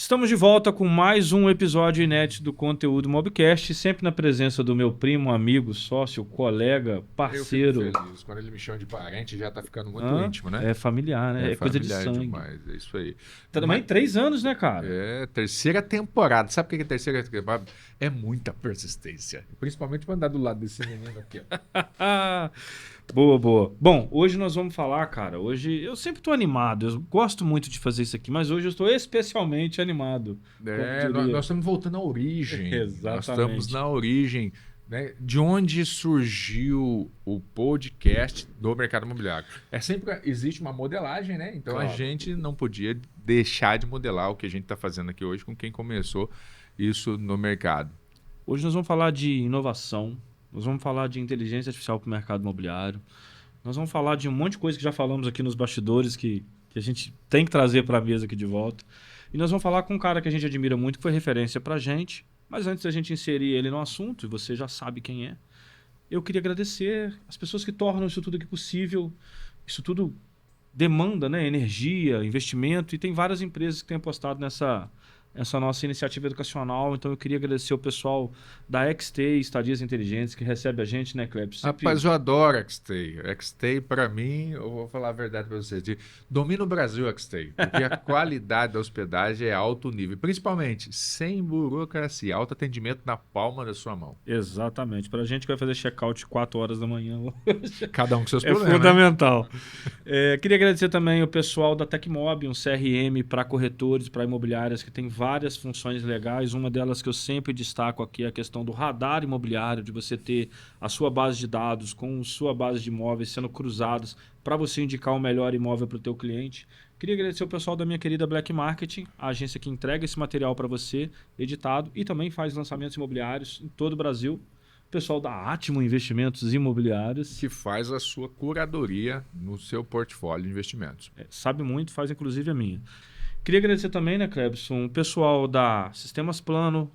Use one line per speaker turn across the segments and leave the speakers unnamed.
Estamos de volta com mais um episódio inédito do Conteúdo Mobcast, sempre na presença do meu primo, amigo, sócio, colega, parceiro.
Eu fico feliz. Quando ele me chama de parente, já tá ficando muito íntimo, né?
É familiar, né? É coisa de sangue.
Demais, é isso aí.
Também 3 anos, né, cara?
É, terceira temporada. Sabe o que é terceira temporada? É muita persistência. Principalmente pra andar do lado desse menino aqui, ó.
Boa, boa. Bom, hoje nós vamos falar, cara. Hoje eu sempre tô animado. Eu gosto muito de fazer isso aqui, mas hoje eu estou especialmente animado.
Nós estamos voltando à origem.
Exatamente.
Nós estamos na origem, né? De onde surgiu o podcast do mercado imobiliário. Sempre existe uma modelagem, né? Então
Claro.
A gente não podia deixar de modelar o que a gente está fazendo aqui hoje com quem começou isso no mercado.
Hoje nós vamos falar de inovação. Nós vamos falar de inteligência artificial para o mercado imobiliário. Nós vamos falar de um monte de coisa que já falamos aqui nos bastidores que a gente tem que trazer para a mesa aqui de volta. E nós vamos falar com um cara que a gente admira muito, que foi referência para a gente. Mas antes da gente inserir ele no assunto, e você já sabe quem é, eu queria agradecer as pessoas que tornam isso tudo aqui possível. Isso tudo demanda, né, energia, investimento, e tem várias empresas que têm apostado nessa nossa iniciativa educacional. Então eu queria agradecer o pessoal da XT, Estadias Inteligentes, que recebe a gente, né, Kleber?
Rapaz, eu adoro XT. XT, para mim, eu vou falar a verdade para você, domina o Brasil XT, porque a qualidade da hospedagem é alto nível, principalmente sem burocracia, alto atendimento na palma da sua mão.
Exatamente. Para a gente que vai fazer check-out 4 horas da manhã hoje,
cada um com seus
é
problemas.
Fundamental. Né? Queria agradecer também o pessoal da Tecmob, um CRM para corretores, para imobiliárias, que tem várias funções legais. Uma delas que eu sempre destaco aqui é a questão do radar imobiliário, de você ter a sua base de dados com sua base de imóveis sendo cruzados para você indicar o melhor imóvel para o teu cliente. Queria agradecer o pessoal da minha querida Black Marketing, a agência que entrega esse material para você, editado, e também faz lançamentos imobiliários em todo o Brasil. O pessoal da Atimo Investimentos Imobiliários,
que faz a sua curadoria no seu portfólio de investimentos.
Sabe muito, faz inclusive a minha. Queria agradecer também, né, Klebson, o pessoal da Sistemas Pleno,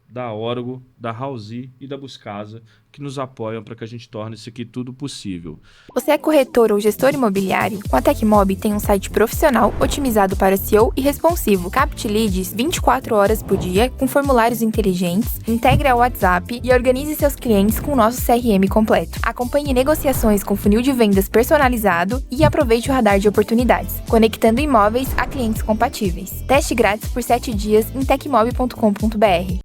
da Orgo, da Hausi e da Buscasa, que nos apoiam para que a gente torne isso aqui tudo possível.
Você é corretor ou gestor imobiliário? Com a Tecmob tem um site profissional otimizado para SEO e responsivo. Capte leads 24 horas por dia, com formulários inteligentes, integre ao WhatsApp e organize seus clientes com o nosso CRM completo. Acompanhe negociações com funil de vendas personalizado e aproveite o radar de oportunidades, conectando imóveis a clientes compatíveis. Teste grátis por 7 dias em tecmob.com.br.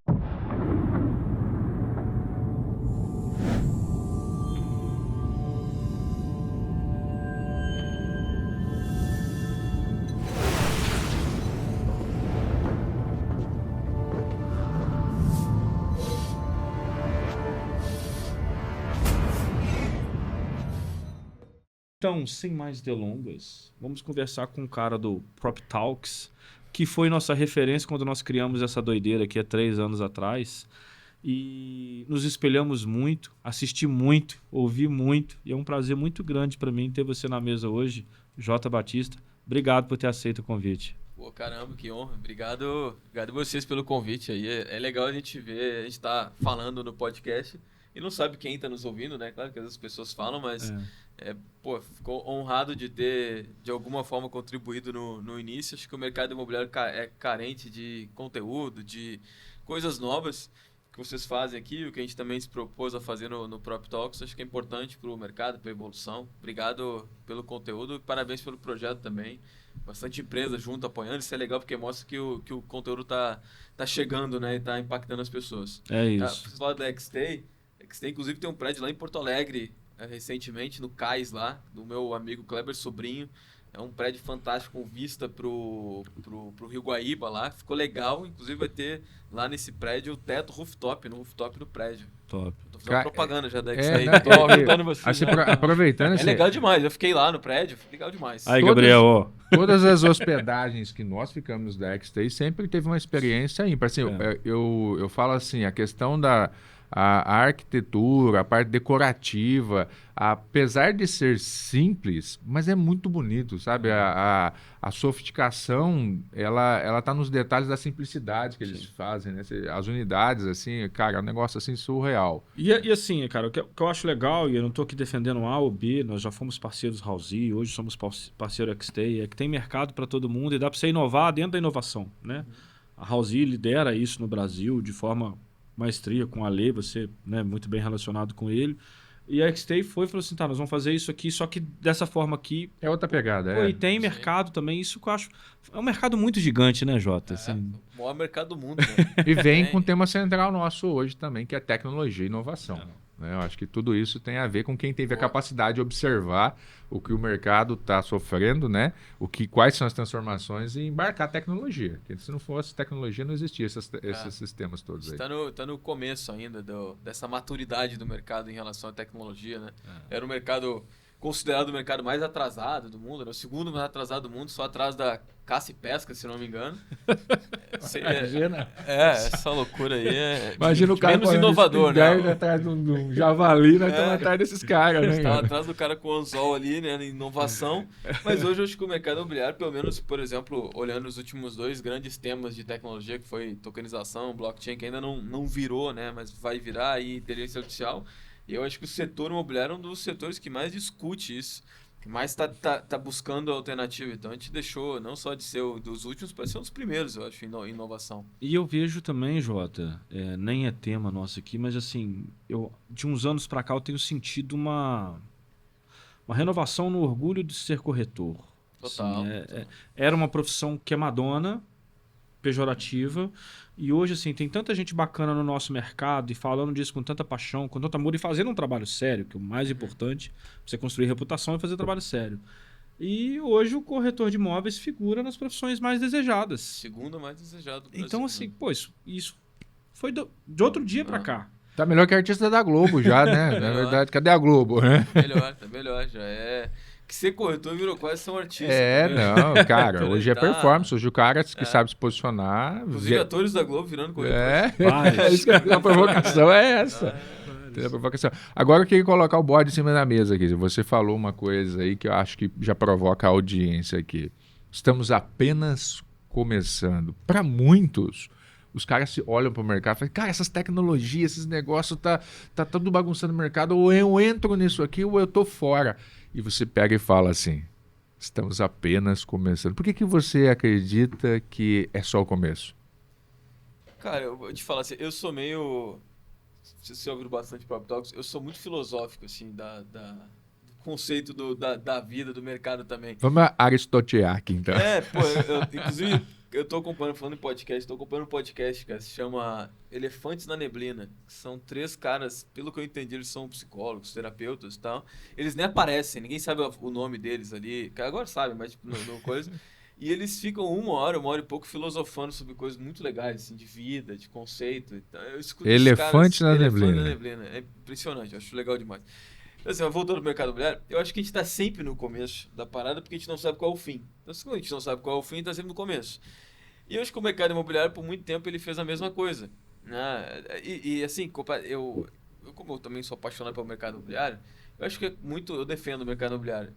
Então, sem mais delongas, vamos conversar com um cara do PropTalks, que foi nossa referência quando nós criamos essa doideira aqui há 3 anos atrás. E nos espelhamos muito, assisti muito, ouvi muito. E é um prazer muito grande para mim ter você na mesa hoje, Jota Batista. Obrigado por ter aceito o convite.
Pô, caramba, que honra. Obrigado a vocês pelo convite aí. É legal a gente ver, a gente tá falando no podcast e não sabe quem tá nos ouvindo, né? Claro que as pessoas falam, mas ficou honrado de ter, de alguma forma, contribuído no início. Acho que o mercado imobiliário é carente de conteúdo, de coisas novas que vocês fazem aqui, o que a gente também se propôs a fazer no PropTalks. Acho que é importante para o mercado, para a evolução. Obrigado pelo conteúdo e parabéns pelo projeto também. Bastante empresa junto, apoiando. Isso é legal porque mostra que o conteúdo tá chegando, né? E tá impactando as pessoas.
É isso.
Vocês falaram da XT, inclusive tem um prédio lá em Porto Alegre, recentemente, no Cais lá, do meu amigo Kleber Sobrinho. É um prédio fantástico com vista pro Rio Guaíba lá. Ficou legal, inclusive vai ter lá nesse prédio o teto rooftop do prédio.
Top.
Tô fazendo propaganda já da XT,
tô
ajudando vocês.
Assim, aproveitando
é legal demais, eu fiquei lá no prédio, legal demais.
Aí, Gabriel, ó.
Todas as hospedagens que nós ficamos da XT sempre teve uma experiência ímpar. Assim, eu falo assim, a questão a arquitetura, a parte decorativa, apesar de ser simples, mas é muito bonito, sabe? A sofisticação, ela tá nos detalhes da simplicidade que eles fazem, né? As unidades, assim, cara, é um negócio assim surreal.
E assim, cara, o que eu acho legal, e eu não tô aqui defendendo A ou B, nós já fomos parceiros Housey, hoje somos parceiro XT, é que tem mercado para todo mundo e dá para você inovar dentro da inovação, né? A Housey lidera isso no Brasil de forma maestria com a lei, você, né, muito bem relacionado com ele. E a XT foi e falou assim, tá, nós vamos fazer isso aqui, só que dessa forma aqui.
É outra pegada,
Pô, e tem mercado também, isso que eu acho. É um mercado muito gigante, né, Jota? Assim.
O maior mercado do mundo, né?
E vem com o tema central nosso hoje também, que é tecnologia e inovação. Né? Eu acho que tudo isso tem a ver com quem teve a capacidade de observar o que o mercado está sofrendo, né? Quais são as transformações e embarcar a tecnologia. Porque se não fosse tecnologia, não existia esses sistemas todos aí.
Está no começo ainda dessa maturidade do mercado em relação à tecnologia, né? Era um mercado considerado o mercado mais atrasado do mundo, né? O segundo mais atrasado do mundo, só atrás da caça e pesca, se não me engano.
Imagina.
Essa loucura aí é
imagina o cara
menos inovador, né?
Atrás de um javali, nós estamos atrás desses caras, né?
Estava atrás do cara com o anzol ali, né? Inovação. Mas hoje eu acho que o mercado imobiliário, pelo menos, por exemplo, olhando os últimos 2 grandes temas de tecnologia, que foi tokenização, blockchain, que ainda não virou, né? Mas vai virar, e inteligência artificial. E eu acho que o setor imobiliário é um dos setores que mais discute isso, que mais tá buscando alternativa. Então a gente deixou não só de ser dos últimos, para ser um dos primeiros, eu acho, em inovação.
E eu vejo também, Jota, nem é tema nosso aqui, mas assim, de uns anos para cá eu tenho sentido uma renovação no orgulho de ser corretor.
Total.
Assim, era uma profissão queimadona, pejorativa, e hoje assim tem tanta gente bacana no nosso mercado e falando disso com tanta paixão, com tanto amor e fazendo um trabalho sério, que é o mais importante, você construir reputação e fazer trabalho sério. E hoje o corretor de imóveis figura nas profissões mais desejadas.
Segundo mais desejado do Brasil.
Então assim, pô, isso foi de outro dia para cá.
Tá melhor que a artista da Globo já, né? Na verdade, cadê a Globo, né?
Tá melhor, já é... Que ser corretor virou quase ser um artista.
Não, cara, hoje é performance, hoje o cara que sabe se posicionar...
Inclusive atores da Globo virando corretor.
A provocação é essa. Agora eu queria colocar o bode em cima da mesa aqui. Você falou uma coisa aí que eu acho que já provoca a audiência aqui. Estamos apenas começando. Para muitos, os caras se olham para o mercado e falam, cara, essas tecnologias, esses negócios, tá tudo bagunçando o mercado, ou eu entro nisso aqui ou eu tô fora. E você pega e fala assim, estamos apenas começando. Por que você acredita que é só o começo?
Cara, eu vou te falar assim, eu sou meio... Você ouviu bastante Prop Talks, eu sou muito filosófico, assim, do conceito da vida, do mercado também.
Vamos aristotear aqui, então.
Inclusive, eu tô acompanhando, falando em podcast, um podcast, cara, se chama Elefantes na Neblina. São 3 caras, pelo que eu entendi, eles são psicólogos, terapeutas e tal. Eles nem aparecem, ninguém sabe o nome deles ali. Agora sabe, mas tipo, no coisa. E eles ficam uma hora e pouco filosofando sobre coisas muito legais, assim, de vida, de conceito. Então, eu escuto
Elefante na Neblina.
É impressionante, eu acho legal demais. Então, assim, voltando ao mercado imobiliário, eu acho que a gente está sempre no começo da parada porque a gente não sabe qual é o fim. Então, se a gente não sabe qual é o fim, está sempre no começo. E eu acho que o mercado imobiliário, por muito tempo, ele fez a mesma coisa. Né? E assim, como eu também sou apaixonado pelo mercado imobiliário, eu acho que eu defendo o mercado imobiliário.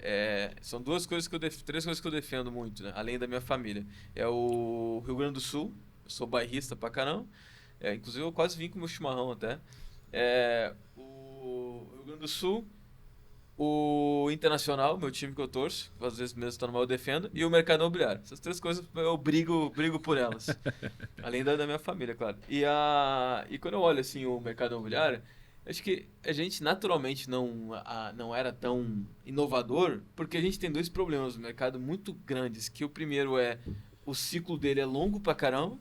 São 3 coisas que eu defendo muito, né? Além da minha família. É o Rio Grande do Sul, eu sou bairrista pra caramba. Inclusive, eu quase vim com o meu chimarrão até. O Rio Grande do Sul, o Internacional, meu time que eu torço, às vezes mesmo está no mal, eu defendo, e o mercado imobiliário. Essas 3 coisas eu brigo por elas. Além da minha família, claro. E quando eu olho assim o mercado imobiliário, acho que a gente naturalmente não era tão inovador, porque a gente tem 2 problemas no mercado muito grandes, que o primeiro o ciclo dele é longo pra caramba.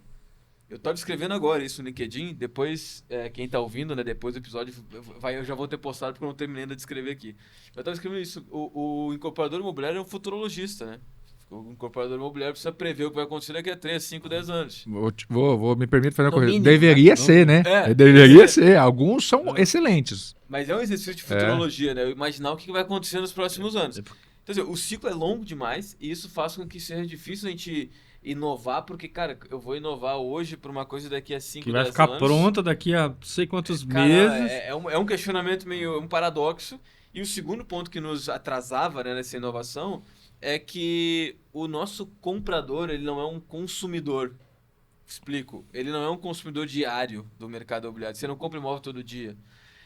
Eu estava escrevendo agora isso no LinkedIn, depois, quem está ouvindo, né, depois do episódio, eu já vou ter postado porque eu não terminei ainda de escrever aqui. Eu estava escrevendo isso, o incorporador imobiliário é um futurologista, né? O incorporador imobiliário precisa prever o que vai acontecer daqui a 3, 5, 10 anos.
Me permite fazer uma coisa.
Mínimo,
deveria ser, né? Deveria ser. Alguns são excelentes.
Mas é um exercício de futurologia, né? Imaginar o que vai acontecer nos próximos anos. Então, assim, o ciclo é longo demais e isso faz com que seja difícil a gente inovar, porque, cara, eu vou inovar hoje para uma coisa daqui a 5,
Que vai
10
ficar
anos.
pronta daqui a não sei quantos
Cara,
meses.
é um questionamento meio um paradoxo. E o segundo ponto que nos atrasava, né, nessa inovação é que o nosso comprador, ele não é um consumidor. Explico. Ele não é um consumidor diário do mercado imobiliário. Você não compra imóvel todo dia.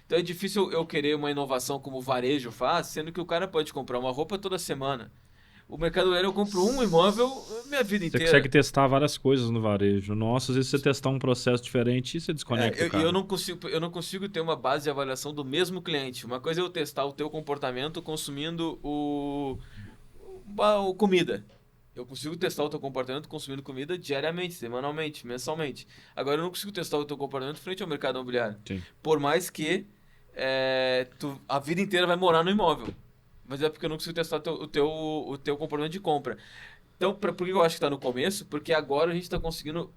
Então é difícil eu querer uma inovação como o varejo faz, sendo que o cara pode comprar uma roupa toda semana. O mercado imobiliário eu compro um imóvel minha vida
Você
inteira.
consegue testar várias coisas no varejo. Nossa, às vezes você testar um processo diferente e você desconecta o cara.
Eu não consigo ter uma base de avaliação do mesmo cliente. Uma coisa é eu testar o teu comportamento consumindo o comida. Eu consigo testar o teu comportamento consumindo comida diariamente, semanalmente, mensalmente. Agora eu não consigo testar o teu comportamento frente ao mercado imobiliário.
Sim.
Por mais que a vida inteira vai morar no imóvel. Mas é porque eu não consigo testar o teu comportamento de compra. Então, por que eu acho que está no começo? Porque agora a gente está conseguindo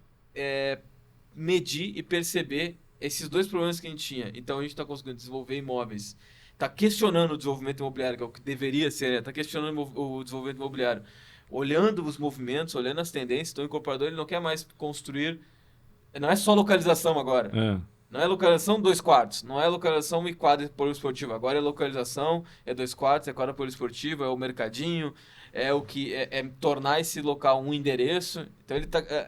medir e perceber esses dois problemas que a gente tinha. Então, a gente está conseguindo desenvolver imóveis. Está questionando o desenvolvimento imobiliário, que é o que deveria ser. Está questionando o desenvolvimento imobiliário. Olhando os movimentos, olhando as tendências. Então, o incorporador ele não quer mais construir... Não é só localização agora. Não é localização 2 quartos, não é localização e quadra poliesportiva. Agora é localização, é 2 quartos, é quadra poliesportiva, é o mercadinho, é o que é tornar esse local um endereço. Então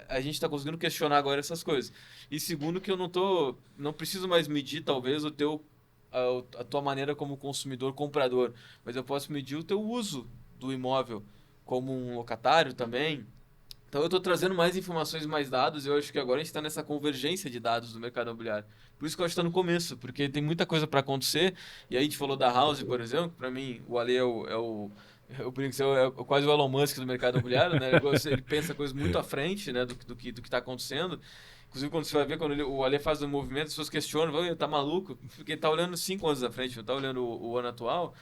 a gente está conseguindo questionar agora essas coisas. E segundo que eu não preciso mais medir talvez a tua maneira como consumidor comprador, mas eu posso medir o teu uso do imóvel como um locatário também. Então eu estou trazendo mais informações e mais dados, e eu acho que agora a gente está nessa convergência de dados do mercado imobiliário. Por isso que eu acho que está no começo, porque tem muita coisa para acontecer, e aí a gente falou da House, por exemplo, para mim o Ale eu brinco que é quase o Elon Musk do mercado imobiliário, né? Ele pensa coisas muito à frente, né, do que está acontecendo. Inclusive, quando você vai ver, quando o Ale faz um movimento, as pessoas questionam, ele tá maluco? Porque ele tá olhando 5 anos à frente, não tá olhando o ano atual.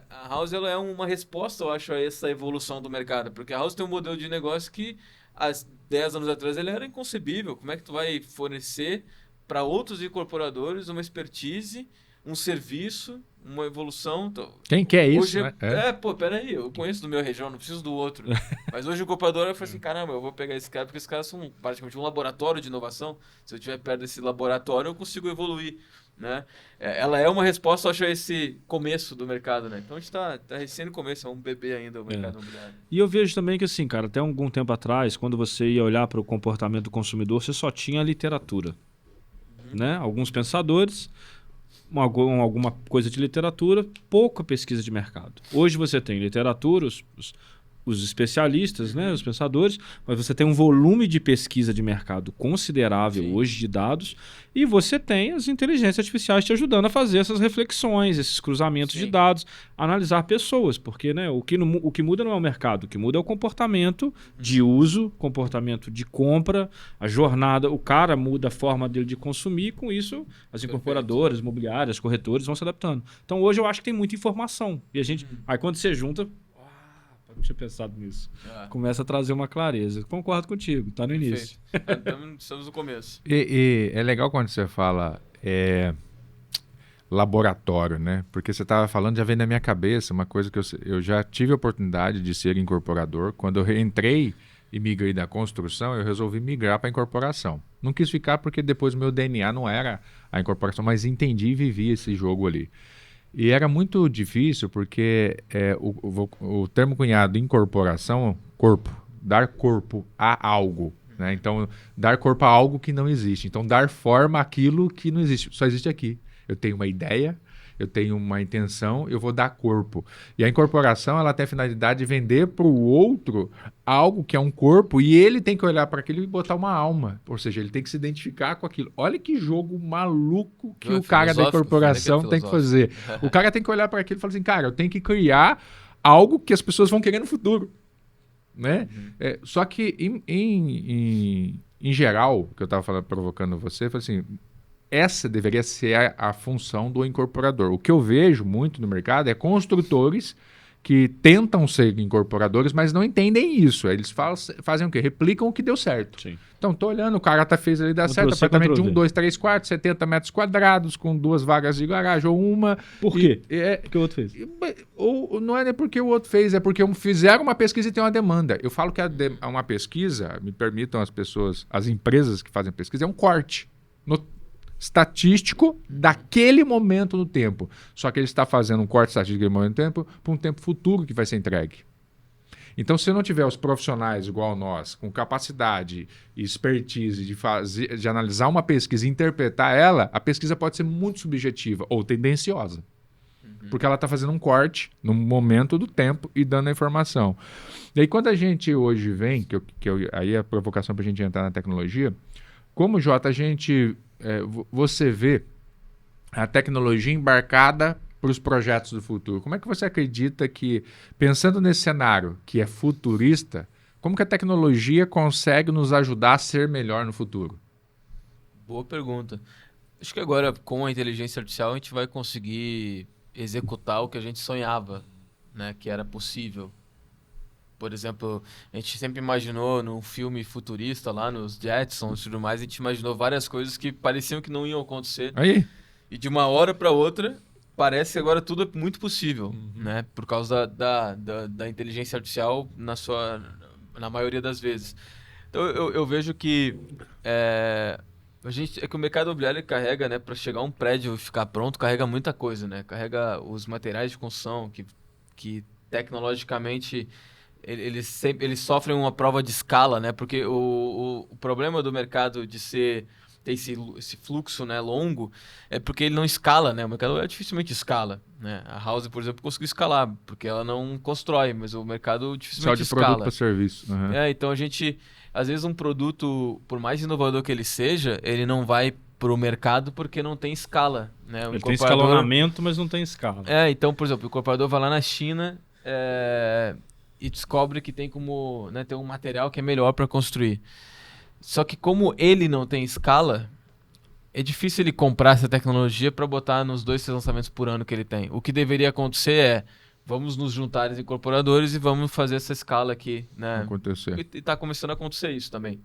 A House ela é uma resposta, eu acho, a essa evolução do mercado, porque a House tem um modelo de negócio que há 10 anos atrás ele era inconcebível. Como é que tu vai fornecer para outros incorporadores uma expertise, um serviço, uma evolução? Então,
quem quer isso,
hoje,
né?
Peraí, eu conheço do meu região, não preciso do outro. Mas hoje o incorporador vai falar assim, caramba, eu vou pegar esse cara, porque esses caras são praticamente um laboratório de inovação. Se eu estiver perto desse laboratório, eu consigo evoluir. Né? Ela é uma resposta, eu acho, a esse começo do mercado, né? Então a gente tá recém no começo, é um bebê ainda o mercado imobiliário.
E eu vejo também que, assim, cara, até algum tempo atrás, quando você ia olhar para o comportamento do consumidor, você só tinha literatura. Né? Alguns pensadores, alguma coisa de literatura, pouca pesquisa de mercado. Hoje você tem literatura, os especialistas, né, os pensadores, mas você tem um volume de pesquisa de mercado considerável hoje de dados, e você tem as inteligências artificiais te ajudando a fazer essas reflexões, esses cruzamentos de dados, analisar pessoas, porque, né, o que muda não é o mercado, o que muda é o comportamento de uso, comportamento de compra, a jornada, o cara muda a forma dele de consumir, e com isso as incorporadoras, imobiliárias, corretores vão se adaptando. Então hoje eu acho que tem muita informação, e a gente, aí quando você junta, não tinha pensado nisso. Começa a trazer uma clareza. Concordo contigo, tá no início.
Estamos no começo.
E é legal quando você fala laboratório, né? Porque você estava falando, já vem na minha cabeça uma coisa que eu já tive a oportunidade de ser incorporador. Quando eu entrei e migrei da construção, eu resolvi migrar para a incorporação. Não quis ficar porque depois o meu DNA não era a incorporação, mas entendi e vivi esse jogo ali. E era muito difícil porque o termo cunhado incorporação, corpo, dar corpo a algo. Né? Então, dar corpo a algo que não existe. Então, dar forma àquilo que não existe. Só existe aqui. Eu tenho uma ideia, eu tenho uma intenção, eu vou dar corpo. E a incorporação ela tem a finalidade de vender para o outro algo que é um corpo e ele tem que olhar para aquilo e botar uma alma. Ou seja, ele tem que se identificar com aquilo. Olha que jogo maluco que o cara da incorporação tem que fazer. O cara tem que olhar para aquilo e falar assim, cara, eu tenho que criar algo que as pessoas vão querer no futuro. Né? Só que, em geral, que eu estava provocando você, eu falei assim, essa deveria ser a função do incorporador. O que eu vejo muito no mercado é construtores que tentam ser incorporadores, mas não entendem isso. Eles fazem o quê? Replicam o que deu certo.
Sim.
Então, tô olhando, o cara fez ali, dá
Ctrl+C,
certo, apartamento de
Ctrl+V.
1, 2, 3 quartos, 70 metros quadrados, com 2 vagas de garagem ou uma.
Por quê?
E
O que o outro fez?
ou não é nem porque o outro fez, é porque fizeram uma pesquisa e tem uma demanda. Eu falo que uma pesquisa, me permitam as pessoas, as empresas que fazem pesquisa, é um corte estatístico daquele momento no tempo. Só que ele está fazendo um corte estatístico daquele momento no tempo para um tempo futuro que vai ser entregue. Então, se não tiver os profissionais igual nós, com capacidade e expertise de analisar uma pesquisa e interpretar ela, a pesquisa pode ser muito subjetiva ou tendenciosa. Porque ela está fazendo um corte no momento do tempo e dando a informação. E aí, quando a gente hoje vem, aí é a provocação para a gente entrar na tecnologia, como, Jota, você vê a tecnologia embarcada para os projetos do futuro. Como é que você acredita que, pensando nesse cenário que é futurista, como que a tecnologia consegue nos ajudar a ser melhor no futuro?
Boa pergunta. Acho que agora, com a inteligência artificial, a gente vai conseguir executar o que a gente sonhava, né, que era possível. Por exemplo, a gente sempre imaginou num filme futurista lá nos Jetsons e tudo mais, a gente imaginou várias coisas que pareciam que não iam acontecer.
Aí.
E de uma hora para outra, parece que agora tudo é muito possível, né? Por causa da inteligência artificial na maioria das vezes. Então eu vejo que que o mercado imobiliário carrega, né, para chegar um prédio e ficar pronto, carrega muita coisa, né? Carrega os materiais de construção que tecnologicamente eles sofrem uma prova de escala, né? Porque o problema do mercado de ter esse fluxo, né, longo, é porque ele não escala, né? O mercado dificilmente escala, né? A House, por exemplo, conseguiu escalar, porque ela não constrói, mas o mercado dificilmente escala.
Só de produto para serviço. Uhum.
Então a gente, às vezes um produto, por mais inovador que ele seja, ele não vai para o mercado porque não tem escala, né?
Ele tem escalonamento, mas não tem escala.
Então, por exemplo, o incorporador vai lá na China e descobre que tem como, né, ter um material que é melhor para construir. Só que como ele não tem escala, é difícil ele comprar essa tecnologia para botar nos 2, 3 lançamentos por ano que ele tem. O que deveria acontecer é, vamos nos juntar os incorporadores e vamos fazer essa escala aqui, né?
Acontecer.
E está começando a acontecer isso também.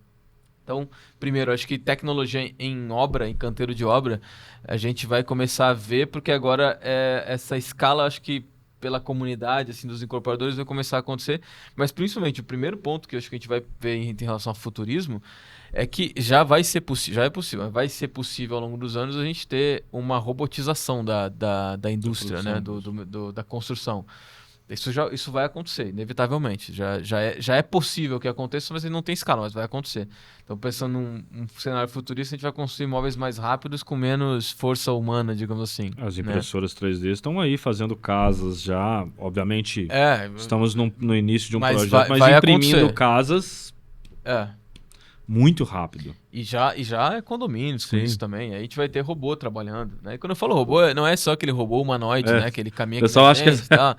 Então, primeiro, acho que tecnologia em obra, em canteiro de obra, a gente vai começar a ver, porque agora essa escala, acho que pela comunidade assim, dos incorporadores vai começar a acontecer, mas principalmente o primeiro ponto que eu acho que a gente vai ver em relação ao futurismo é que vai ser possível ao longo dos anos a gente ter uma robotização da indústria, né, da construção. Isso vai acontecer, inevitavelmente. Já é possível que aconteça, mas ele não tem escala, mas vai acontecer. Então, pensando num cenário futurista, a gente vai construir móveis mais rápidos com menos força humana, digamos assim.
As impressoras 3D estão aí fazendo casas já, obviamente. Estamos no início de um projeto, mas imprimindo acontecer. Casas muito rápido.
E já é condomínios com isso também. Aí a gente vai ter robô trabalhando, né? E quando eu falo robô, não é só aquele robô humanoide, né? Que ele caminha aqui na frente, tá?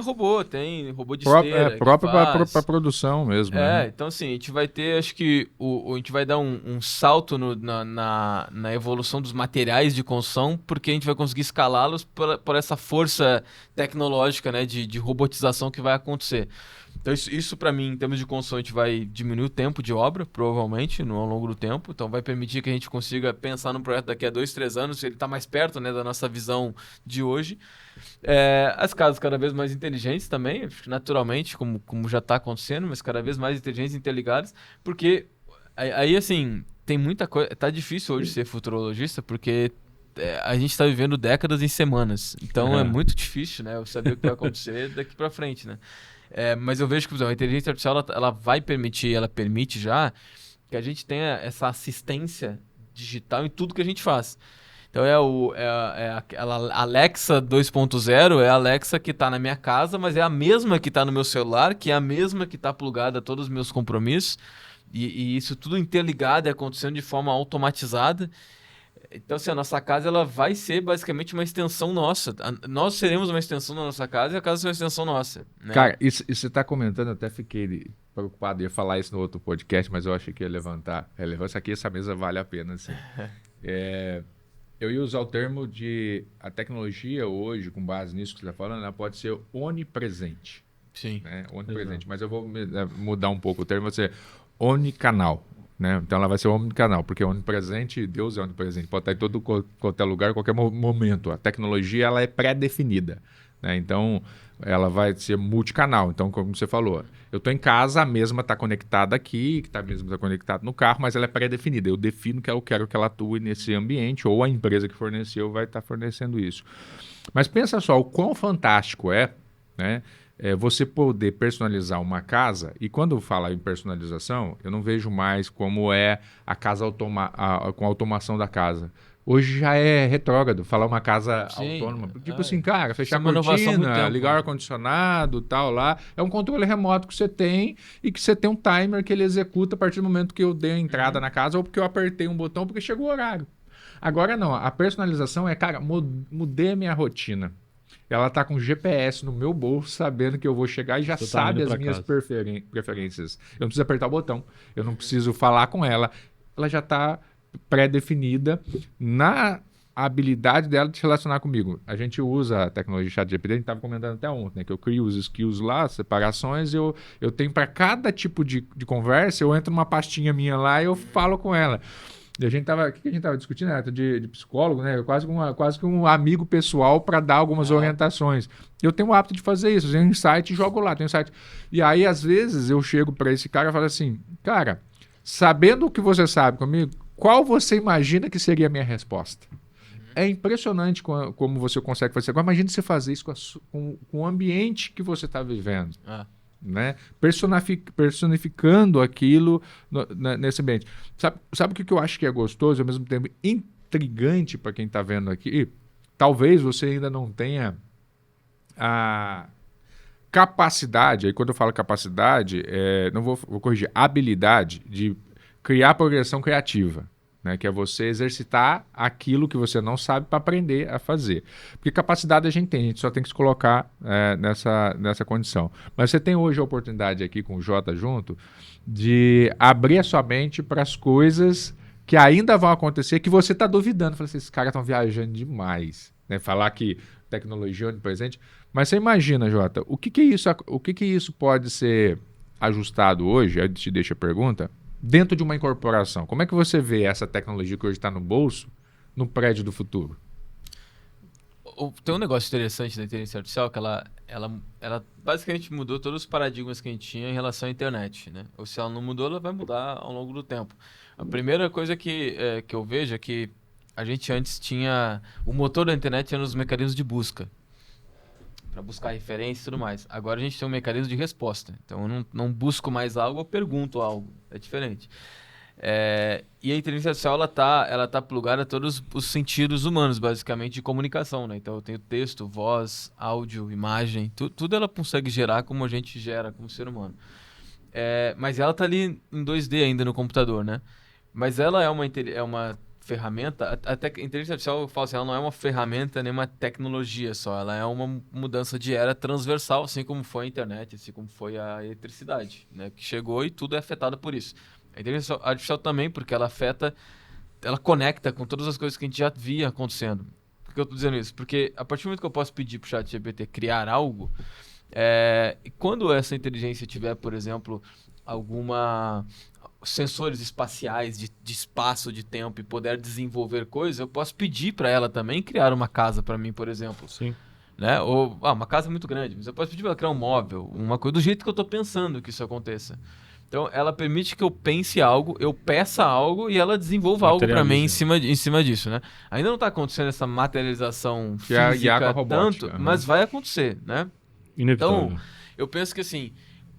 Robô, tem robô de esteira.
É próprio para produção mesmo. Né?
Então assim, a gente vai ter, acho que a gente vai dar um salto na evolução dos materiais de construção, porque a gente vai conseguir escalá-los por essa força tecnológica, né, de robotização que vai acontecer. Então isso para mim, em termos de construção, a gente vai diminuir o tempo de obra, provavelmente, ao longo do tempo. Então vai permitir que a gente consiga pensar num projeto daqui a 2, 3 anos, ele está mais perto, né, da nossa visão de hoje. As casas cada vez mais inteligentes também, naturalmente, como já está acontecendo, mas cada vez mais inteligentes e interligadas, porque aí assim, tem muita coisa. Tá difícil hoje ser futurologista, porque a gente está vivendo décadas em semanas. Então é muito difícil, né, eu saber o que vai acontecer daqui para frente, né? Mas eu vejo que a inteligência artificial ela vai permitir, ela permite já que a gente tenha essa assistência digital em tudo que a gente faz. Então a Alexa 2.0 é a Alexa que está na minha casa, mas é a mesma que está no meu celular, que é a mesma que está plugada a todos os meus compromissos, e isso tudo interligado e acontecendo de forma automatizada. Então, assim, a nossa casa ela vai ser basicamente uma extensão nossa. Nós seremos uma extensão da nossa casa e a casa será uma extensão nossa. Né?
Cara, isso você está comentando, até fiquei preocupado, ia falar isso no outro podcast, mas eu achei que ia levantar relevância aqui, essa mesa vale a pena. Assim. Eu ia usar o termo de a tecnologia hoje, com base nisso que você está falando, ela pode ser onipresente.
Sim.
Né? Onipresente. Mas eu vou mudar um pouco o termo, vai ser onicanal. Né? Então ela vai ser omnicanal, porque onipresente, Deus é onipresente, pode estar em todo qualquer lugar, qualquer momento. A tecnologia ela é pré-definida. Né? Então ela vai ser multicanal. Então, como você falou, eu estou em casa, a mesma está conectada aqui, a mesma está conectada no carro, mas ela é pré-definida. Eu defino que eu quero que ela atue nesse ambiente, ou a empresa que forneceu vai estar fornecendo isso. Mas pensa só, o quão fantástico né? Você poder personalizar uma casa, e quando eu falo em personalização, eu não vejo mais como é a casa com a automação da casa. Hoje já é retrógrado falar uma casa autônoma. Tipo assim, cara, fechar a cortina, ligar o ar-condicionado, tal lá. É um controle remoto que você tem e que você tem um timer que ele executa a partir do momento que eu dei a entrada na casa ou porque eu apertei um botão porque chegou o horário. Agora não, a personalização cara, mudei a minha rotina. Ela tá com GPS no meu bolso, sabendo que eu vou chegar e já sabe as minhas preferências. Eu não preciso apertar o botão, eu não preciso falar com ela. Ela já está pré-definida na habilidade dela de se relacionar comigo. A gente usa a tecnologia ChatGPT, a gente estava comentando até ontem, né, que eu crio os skills lá, separações, eu tenho para cada tipo de conversa, eu entro numa pastinha minha lá e eu falo com ela. E a gente tava, o que a gente estava discutindo? De psicólogo, né? Quase que um amigo pessoal para dar algumas orientações. Eu tenho o hábito de fazer isso. Eu tenho um insight e jogo lá. Tenho insight. E aí, às vezes, eu chego para esse cara e falo assim, cara, sabendo o que você sabe comigo, qual você imagina que seria a minha resposta? É impressionante como você consegue fazer. Agora, imagine você fazer isso com o ambiente que você está vivendo. Né? Personificando aquilo nesse ambiente. Sabe o que eu acho que é gostoso, ao mesmo tempo intrigante para quem está vendo aqui? Talvez você ainda não tenha a capacidade, aí quando eu falo capacidade, não vou corrigir, habilidade de criar progressão criativa. Né, que é você exercitar aquilo que você não sabe para aprender a fazer. Porque capacidade a gente só tem que se colocar nessa condição. Mas você tem hoje a oportunidade aqui com o Jota junto de abrir a sua mente para as coisas que ainda vão acontecer, que você está duvidando. Fala assim, esses caras estão viajando demais. Né? Falar que tecnologia é onipresente. Mas você imagina, Jota, o que isso pode ser ajustado hoje? Eu te deixo a pergunta. Dentro de uma incorporação, como é que você vê essa tecnologia que hoje está no bolso, no prédio do futuro?
Tem um negócio interessante da inteligência artificial que ela basicamente mudou todos os paradigmas que a gente tinha em relação à internet. Né? Ou se ela não mudou, ela vai mudar ao longo do tempo. A primeira coisa que eu vejo é que a gente antes tinha... O motor da internet era os mecanismos de busca. Para buscar referência e tudo mais. Agora a gente tem um mecanismo de resposta. Então eu não busco mais algo, eu pergunto algo. É diferente. E a inteligência artificial ela tá plugada a todos os sentidos humanos, basicamente, de comunicação. Né? Então eu tenho texto, voz, áudio, imagem. Tudo ela consegue gerar como a gente gera como ser humano. Mas ela tá ali em 2D ainda no computador. Né? Mas ela é uma ferramenta, até que a inteligência artificial, eu falo assim, ela não é uma ferramenta nem uma tecnologia só, ela é uma mudança de era transversal, assim como foi a internet, assim como foi a eletricidade, né, que chegou e tudo é afetado por isso. A inteligência artificial também, porque ela conecta com todas as coisas que a gente já via acontecendo. Por que eu estou dizendo isso? Porque a partir do momento que eu posso pedir para o ChatGPT criar algo, quando essa inteligência tiver, por exemplo, sensores espaciais de espaço, de tempo e puder desenvolver coisas, eu posso pedir para ela também criar uma casa para mim, por exemplo.
Sim.
Né? Ou uma casa muito grande, mas eu posso pedir para ela criar um móvel, uma coisa do jeito que eu estou pensando que isso aconteça. Então, ela permite que eu pense algo, eu peça algo e ela desenvolva algo para mim em cima disso, né? Ainda não está acontecendo essa materialização física tanto, mas vai acontecer, né?
Inevitável.
Então, eu penso que assim,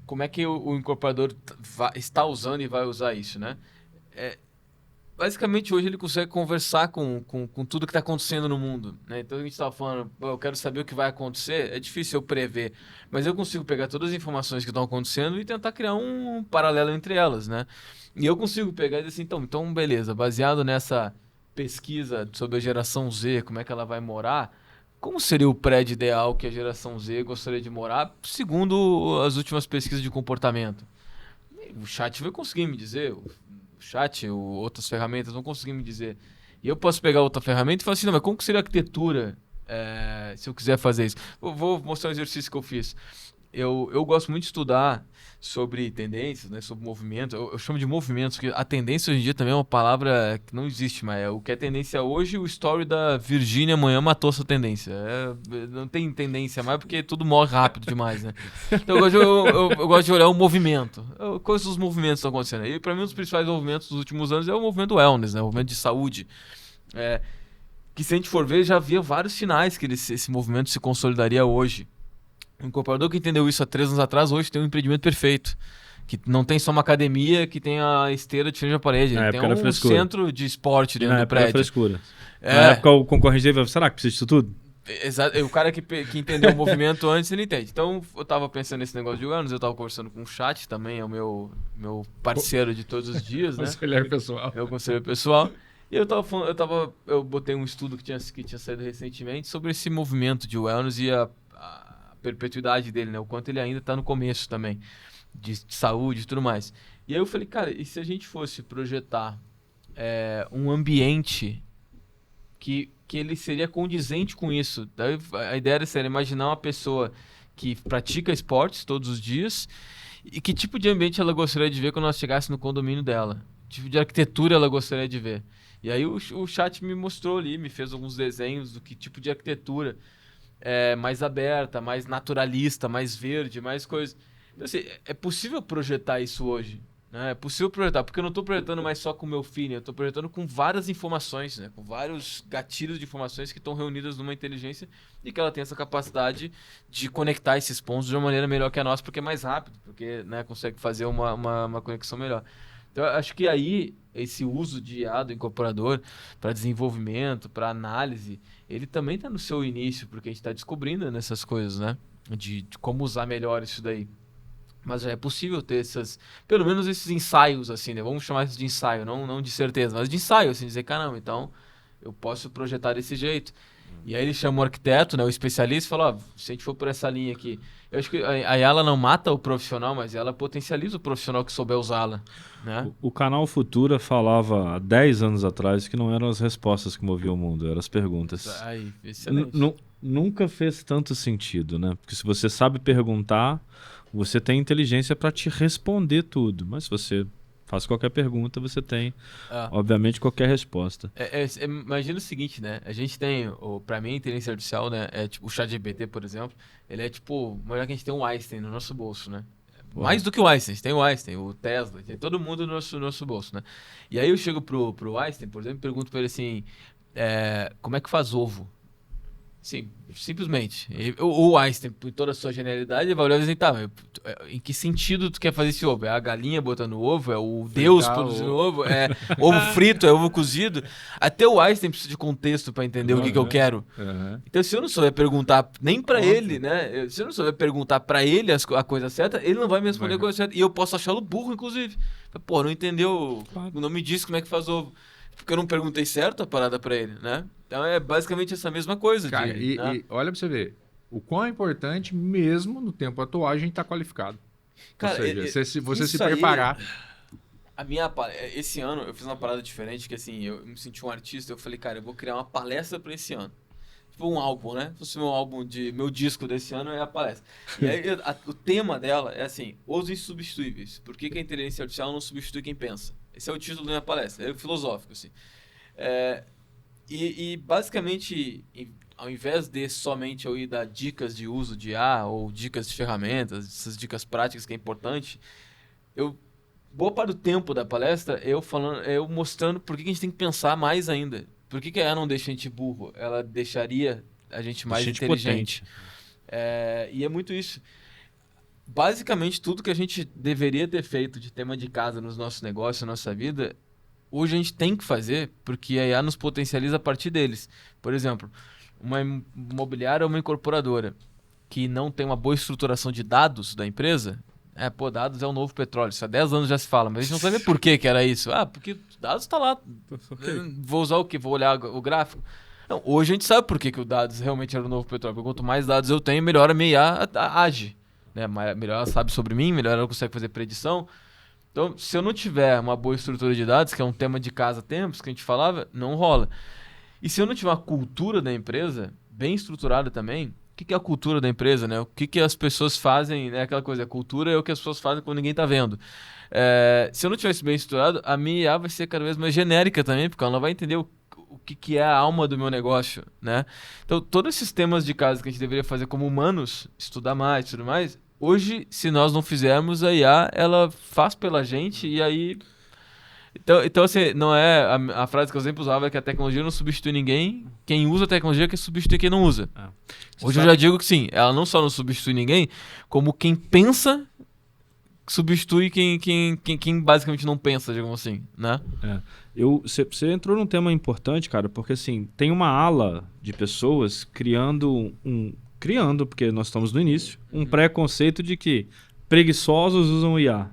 como é que o incorporador está usando e vai usar isso, né? Basicamente, hoje ele consegue conversar com tudo que está acontecendo no mundo, né? Então, a gente estava falando, eu quero saber o que vai acontecer, é difícil eu prever, mas eu consigo pegar todas as informações que estão acontecendo e tentar criar um paralelo entre elas, né? E eu consigo pegar e dizer assim, então beleza, baseado nessa pesquisa sobre a geração Z, como é que ela vai morar, como seria o prédio ideal que a geração Z gostaria de morar, segundo as últimas pesquisas de comportamento? O chat vai conseguir me dizer, o chat ou outras ferramentas vão conseguir me dizer. E eu posso pegar outra ferramenta e falar assim, não, mas como que seria a arquitetura se eu quiser fazer isso? Eu vou mostrar um exercício que eu fiz. Eu gosto muito de estudar sobre tendências, né, sobre movimento. Eu chamo de movimentos, porque a tendência hoje em dia também é uma palavra que não existe mais. O que é tendência hoje, o story da Virgínia amanhã matou essa tendência. Não tem tendência mais porque tudo morre rápido demais, né? Então eu gosto de olhar o movimento. Quais os movimentos estão acontecendo? E para mim, um dos principais movimentos dos últimos anos é o movimento wellness, né? O movimento de saúde. Que se a gente for ver, já havia vários sinais que esse movimento se consolidaria hoje. Um incorporador que entendeu isso há 3 anos atrás, hoje tem um empreendimento perfeito. Que não tem só uma academia que tem a esteira de frente à parede. Ele tem um centro de esporte dentro do prédio.
Frescura. Na época o concorrente dele falou, será que precisa disso tudo?
Exato. O cara que entendeu o movimento antes, ele entende. Então, eu tava pensando nesse negócio de wellness, eu tava conversando com o Chat, também é o meu parceiro de todos os dias, né?
Conselheiro pessoal.
É o conselheiro pessoal. E eu botei um estudo que tinha saído recentemente sobre esse movimento de wellness e a perpetuidade dele, né? O quanto ele ainda está no começo também, de saúde e tudo mais. E aí eu falei, cara, e se a gente fosse projetar um ambiente que ele seria condizente com isso? Daí a ideia era imaginar uma pessoa que pratica esportes todos os dias e que tipo de ambiente ela gostaria de ver quando ela chegasse no condomínio dela? Que tipo de arquitetura ela gostaria de ver? E aí o Chat me mostrou ali, me fez alguns desenhos do que tipo de arquitetura mais aberta, mais naturalista, mais verde, mais coisa. Então, assim, é possível projetar isso hoje, né? É possível projetar, porque eu não estou projetando mais só com o meu feeling, eu estou projetando com várias informações, né? Com vários gatilhos de informações que estão reunidas numa inteligência e que ela tem essa capacidade de conectar esses pontos de uma maneira melhor que a nossa, porque é mais rápido, porque, né, consegue fazer uma conexão melhor. Então, eu acho que aí, esse uso de IA do incorporador para desenvolvimento, para análise, ele também está no seu início, porque a gente está descobrindo nessas coisas, né? De como usar melhor isso daí. Mas já é possível ter pelo menos esses ensaios, assim, né? Vamos chamar isso de ensaio, não de certeza, mas de ensaio, assim, dizer, caramba, então eu posso projetar desse jeito. E aí ele chama o arquiteto, né, o especialista, e fala, se a gente for por essa linha aqui, eu acho que aí ela não mata o profissional, mas ela potencializa o profissional que souber usá-la, né?
O canal Futura falava há 10 anos atrás que não eram as respostas que moviam o mundo, eram as perguntas.
Ai, excelente.
Nunca fez tanto sentido, né? Porque se você sabe perguntar, você tem inteligência para te responder tudo. Mas se você faz qualquer pergunta, você tem, obviamente, qualquer resposta.
Imagina o seguinte, né? A gente tem, para mim, a inteligência artificial, né? Tipo, o ChatGPT, por exemplo, ele é tipo, melhor que a gente tem um Einstein no nosso bolso, né? Mais do que o Einstein, a gente tem o Einstein, o Tesla, tem todo mundo no nosso bolso, né? E aí eu chego pro Einstein, por exemplo, e pergunto pra ele assim, como é que faz ovo? Sim, simplesmente. O Einstein, por toda a sua genialidade, ele vai olhar e dizer, tá, em que sentido tu quer fazer esse ovo? É a galinha botando ovo? É o Deus produzindo ovo? É ovo frito? É ovo cozido? Até o Einstein precisa de contexto para entender o que eu quero. Então, se eu não souber perguntar nem para ele, né? Se eu não souber perguntar para ele a coisa certa, ele não vai me responder a coisa certa. E eu posso achá-lo burro, inclusive. Pô, não entendeu, não me disse como é que faz ovo. Porque eu não perguntei certo a parada pra ele, né? Então é basicamente essa mesma coisa.
Cara,
né?
e olha pra você ver, o quão é importante, mesmo no tempo atual, a gente tá qualificado.
Cara,
ou seja, você se preparar.
Esse ano eu fiz uma parada diferente, que assim, eu me senti um artista, eu falei, cara, eu vou criar uma palestra pra esse ano. Tipo um álbum, né? Se fosse meu disco desse ano, é a palestra. E aí o tema dela é assim, os insubstituíveis. Por que a inteligência artificial não substitui quem pensa? Esse é o título da minha palestra, é filosófico, assim. E basicamente, ao invés de somente eu ir dar dicas de uso de IA ou dicas de ferramentas, essas dicas práticas que é importante, boa parte do tempo da palestra eu mostrando por que a gente tem que pensar mais ainda. Por que a IA não deixa a gente burro? Ela deixaria a gente mais inteligente. E é muito isso. Basicamente, tudo que a gente deveria ter feito de tema de casa nos nossos negócios, na nossa vida, hoje a gente tem que fazer, porque a IA nos potencializa a partir deles. Por exemplo, uma imobiliária ou uma incorporadora que não tem uma boa estruturação de dados da empresa, dados é o novo petróleo. Isso há 10 anos já se fala, mas a gente não sabe por que era isso. Porque dados está lá. Okay. Vou usar o quê? Vou olhar o gráfico? Não, hoje a gente sabe por que o dados realmente era o novo petróleo. Porque quanto mais dados eu tenho, melhor a minha IA age. Né? Melhor ela sabe sobre mim, melhor ela consegue fazer predição. Então, se eu não tiver uma boa estrutura de dados, que é um tema de casa há tempos, que a gente falava, não rola. E se eu não tiver uma cultura da empresa bem estruturada também, o que é a cultura da empresa, né? O que as pessoas fazem, né? Aquela coisa, a cultura é o que as pessoas fazem quando ninguém está vendo. Se eu não tiver isso bem estruturado, a minha IA vai ser cada vez mais genérica também, porque ela não vai entender o que é a alma do meu negócio, né? Então, todos esses temas de casa que a gente deveria fazer como humanos, estudar mais e tudo mais, hoje, se nós não fizermos, a IA, ela faz pela gente e aí... Então assim, não é... A frase que eu sempre usava é que a tecnologia não substitui ninguém, quem usa a tecnologia quer substituir quem não usa. Hoje eu já digo que sim, ela não só não substitui ninguém, como quem pensa substitui quem basicamente não pensa, digamos assim, né?
Você entrou num tema importante, cara, porque assim, tem uma ala de pessoas criando, porque nós estamos no início, um preconceito de que preguiçosos usam IA.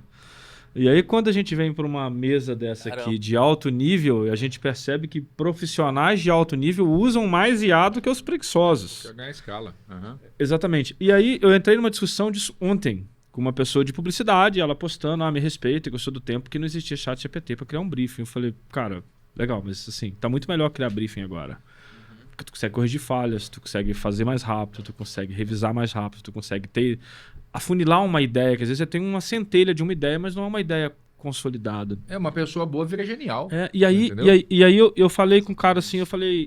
E aí, quando a gente vem para uma mesa dessa aqui de alto nível, a gente percebe que profissionais de alto nível usam mais IA do que os preguiçosos.
Quer ganhar escala.
Exatamente. E aí, eu entrei numa discussão disso ontem com uma pessoa de publicidade, ela postando, me respeita, que eu sou do tempo que não existia chat GPT para criar um briefing. Eu falei, cara, legal, mas assim, tá muito melhor criar briefing agora. Porque tu consegue corrigir falhas, tu consegue fazer mais rápido, tu consegue revisar mais rápido, tu consegue afunilar uma ideia, que às vezes você tem uma centelha de uma ideia, mas não é uma ideia consolidada.
Uma pessoa boa vira genial.
E aí eu falei com o cara assim,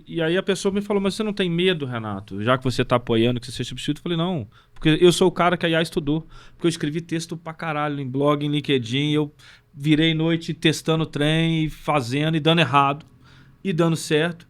e aí a pessoa me falou, mas você não tem medo, Renato? Já que você tá apoiando que você seja substituído? Eu falei, não, porque eu sou o cara que a IA estudou, porque eu escrevi texto pra caralho em blog, em LinkedIn, eu virei noite testando trem, fazendo e dando errado, e dando certo.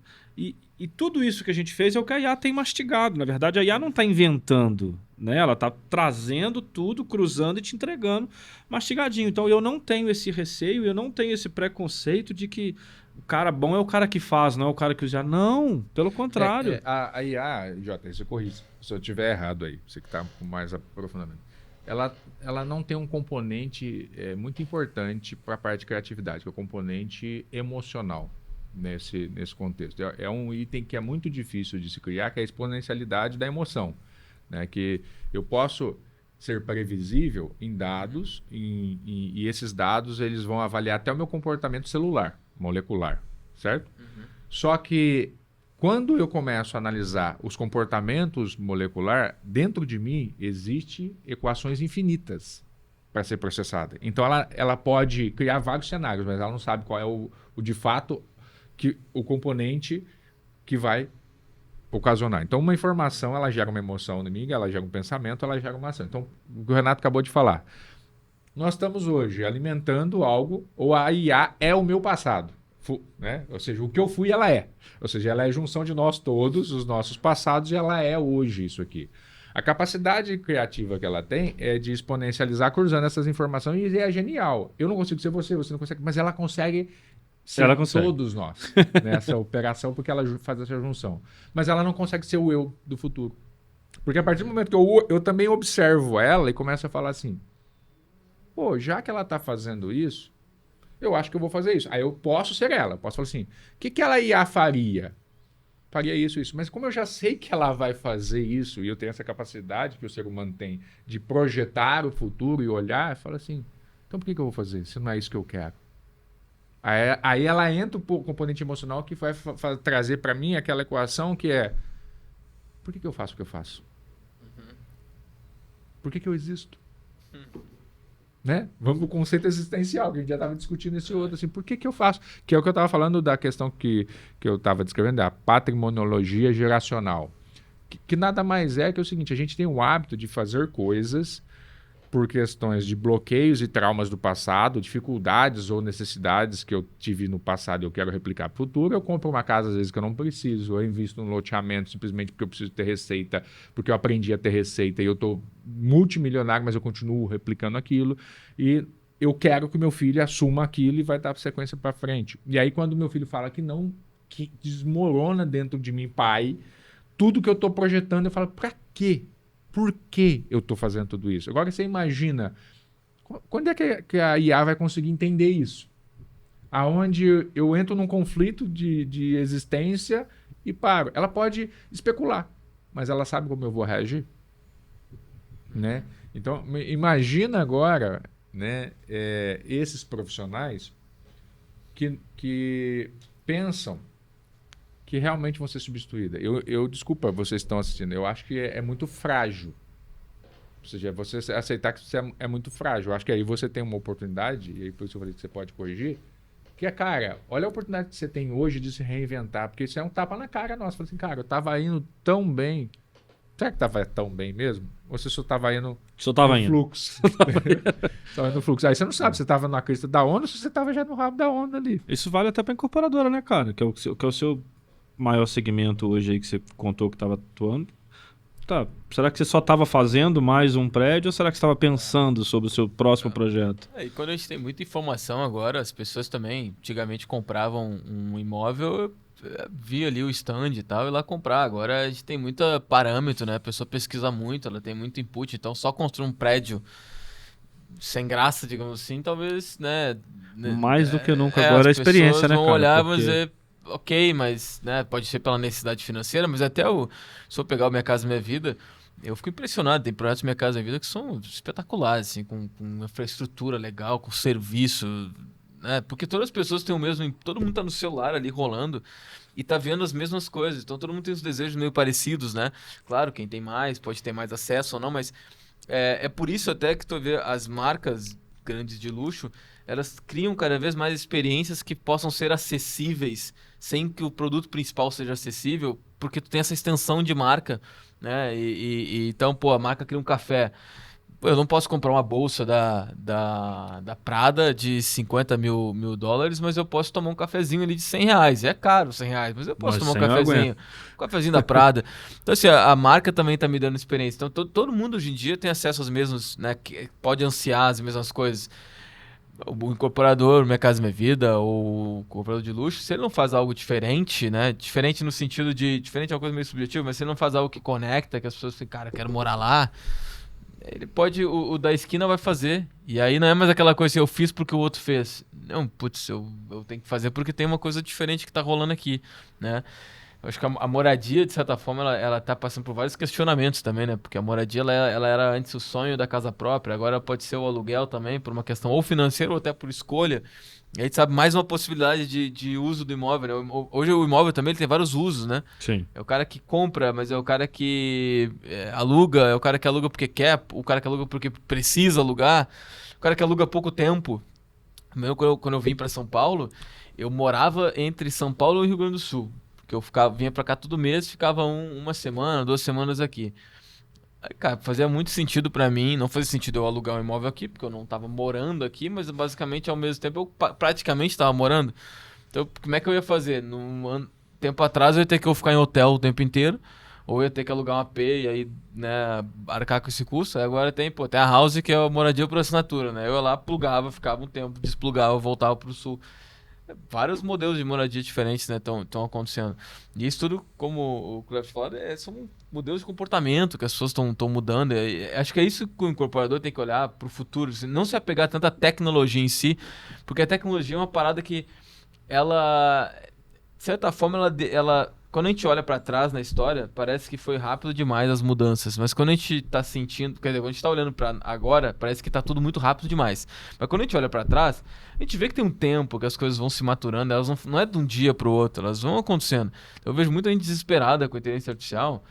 E tudo isso que a gente fez é o que a IA tem mastigado. Na verdade, a IA não está inventando, né? Ela está trazendo tudo, cruzando e te entregando mastigadinho. Então, eu não tenho esse receio, eu não tenho esse preconceito de que o cara bom é o cara que faz, não é o cara que usa. Não, pelo contrário.
A IA, Jota, você corrige se eu estiver errado aí, você que está com mais aprofundamento. Ela não tem um componente muito importante para a parte de criatividade, que é o componente emocional. Nesse contexto. É um item que é muito difícil de se criar, que é a exponencialidade da emoção. Né? Que eu posso ser previsível em dados, e esses dados eles vão avaliar até o meu comportamento celular, molecular, certo? Só que quando eu começo a analisar os comportamentos molecular, dentro de mim existem equações infinitas para ser processada. Então ela pode criar vários cenários, mas ela não sabe qual é o de fato o componente que vai ocasionar. Então, uma informação, ela gera uma emoção em mim, ela gera um pensamento, ela gera uma ação. Então, o que o Renato acabou de falar. Nós estamos hoje alimentando algo, ou a IA é o meu passado. Né? Ou seja, o que eu fui, ela é. Ou seja, ela é a junção de nós todos, os nossos passados, e ela é hoje isso aqui. A capacidade criativa que ela tem é de exponencializar cruzando essas informações, e é genial. Eu não consigo ser você não consegue, mas ela consegue ser todos nós nessa operação, porque ela faz essa junção. Mas ela não consegue ser o eu do futuro. Porque a partir do momento que eu também observo ela e começo a falar assim, pô, já que ela está fazendo isso, eu acho que eu vou fazer isso. Aí eu posso ser ela, posso falar assim, o que ela faria? Faria isso. Mas como eu já sei que ela vai fazer isso, e eu tenho essa capacidade que o ser humano tem de projetar o futuro e olhar, eu falo assim, então por que eu vou fazer se não é isso que eu quero? Aí ela entra o componente emocional que vai trazer para mim aquela equação que é, por que eu faço o que eu faço? Por que eu existo? Né? Vamos para o conceito existencial, que a gente já estava discutindo esse outro, assim, por que eu faço? Que é o que eu estava falando da questão que eu estava descrevendo, da patrimoniologia geracional. Que nada mais é que o seguinte, a gente tem o hábito de fazer coisas por questões de bloqueios e traumas do passado, dificuldades ou necessidades que eu tive no passado e eu quero replicar para o futuro. Eu compro uma casa às vezes que eu não preciso, eu invisto num loteamento simplesmente porque eu preciso ter receita, porque eu aprendi a ter receita e eu estou multimilionário, mas eu continuo replicando aquilo. E eu quero que o meu filho assuma aquilo e vai dar sequência para frente. E aí quando meu filho fala que não, que desmorona dentro de mim, pai, tudo que eu estou projetando, eu falo, para quê? Por que eu estou fazendo tudo isso? Agora você imagina, quando é que a IA vai conseguir entender isso? Aonde eu entro num conflito de existência e paro. Ela pode especular, mas ela sabe como eu vou reagir. Né? Então, imagina agora, né, esses profissionais que pensam que realmente vão ser substituídas. Desculpa, vocês estão assistindo, eu acho que é muito frágil. Ou seja, você aceitar que isso é muito frágil. Eu acho que aí você tem uma oportunidade, e aí por isso eu falei que você pode corrigir, que cara, olha a oportunidade que você tem hoje de se reinventar, porque isso é um tapa na cara nossa. Falei assim, cara, eu tava indo tão bem. Será que tava tão bem mesmo? Ou você só tava indo no fluxo? Tava indo no fluxo. Aí você não sabe se você tava na crista da onda ou se você tava já no rabo da onda ali.
Isso vale até pra incorporadora, né, cara? Que é o seu maior segmento hoje aí que você contou que tava atuando. Tá, será que você só estava fazendo mais um prédio ou será que você estava pensando sobre o seu próximo projeto?
E quando a gente tem muita informação agora, as pessoas também antigamente compravam um imóvel, via ali o stand e tal, e lá comprar. Agora a gente tem muito parâmetro, né? A pessoa pesquisa muito, ela tem muito input, então só construir um prédio sem graça, digamos assim, talvez, né?
Mais do que nunca agora a experiência, né, cara?
Vão olhar e vão dizer, ok, mas né, pode ser pela necessidade financeira, mas até se eu pegar o Minha Casa Minha Vida, eu fico impressionado. Tem projetos Minha Casa Minha Vida que são espetaculares, assim, com infraestrutura legal, com serviço, né? Porque todas as pessoas têm o mesmo, todo mundo tá no celular ali rolando e tá vendo as mesmas coisas, então todo mundo tem os desejos meio parecidos, né? Claro, quem tem mais pode ter mais acesso ou não, mas é por isso até que tu vê as marcas grandes de luxo, elas criam cada vez mais experiências que possam ser acessíveis sem que o produto principal seja acessível, porque tu tem essa extensão de marca, né? Então, pô, a marca cria um café. Pô, eu não posso comprar uma bolsa da Prada de 50 mil dólares, mas eu posso tomar um cafezinho ali de R$100. É caro R$100, mas eu posso tomar um cafezinho da Prada. Então, assim, a marca também tá me dando experiência. Então, todo mundo hoje em dia tem acesso aos mesmos, né? Que pode ansiar as mesmas coisas. O incorporador, Minha Casa Minha Vida, ou o incorporador de luxo, se ele não faz algo diferente, né? Diferente no sentido de... Diferente é uma coisa meio subjetiva, mas se ele não faz algo que conecta, que as pessoas ficam, cara, quero morar lá, ele pode... O da esquina vai fazer. E aí não é mais aquela coisa assim, eu fiz porque o outro fez. Não, putz, eu tenho que fazer porque tem uma coisa diferente que tá rolando aqui, né? Eu acho que a moradia, de certa forma, ela tá passando por vários questionamentos também, né? Porque a moradia, ela era antes o sonho da casa própria, agora pode ser o aluguel também, por uma questão ou financeira ou até por escolha. E a gente sabe mais uma possibilidade de uso do imóvel, né? Hoje o imóvel também ele tem vários usos, né?
Sim.
É o cara que compra, mas é o cara que aluga, é o cara que aluga porque quer, o cara que aluga porque precisa alugar, o cara que aluga há pouco tempo. Mesmo quando eu vim para São Paulo, eu morava entre São Paulo e Rio Grande do Sul. Porque eu vinha pra cá todo mês, ficava uma semana, 2 semanas aqui. Aí, cara, fazia muito sentido pra mim, não fazia sentido eu alugar um imóvel aqui, porque eu não tava morando aqui, mas basicamente ao mesmo tempo eu praticamente tava morando. Então, como é que eu ia fazer? Tempo atrás eu ia ter que ficar em hotel o tempo inteiro, ou eu ia ter que alugar um AP e aí, né, arcar com esse custo. Aí agora tem a house, que é a moradia por assinatura, né? Eu ia lá, plugava, ficava um tempo, desplugava, voltava pro sul. Vários modelos de moradia diferentes, né, estão acontecendo. E isso tudo, como o Cleber falou, são modelos de comportamento que as pessoas estão mudando. Acho que é isso que o incorporador tem que olhar para o futuro. Não se apegar tanto à tecnologia em si, porque a tecnologia é uma parada que ela, de certa forma, ela quando a gente olha para trás na história, parece que foi rápido demais as mudanças. Mas quando a gente tá sentindo, quer dizer, quando a gente tá olhando para agora, parece que tá tudo muito rápido demais. Mas quando a gente olha para trás, a gente vê que tem um tempo que as coisas vão se maturando, elas não é de um dia pro outro, elas vão acontecendo. Eu vejo muita gente desesperada com a inteligência artificial.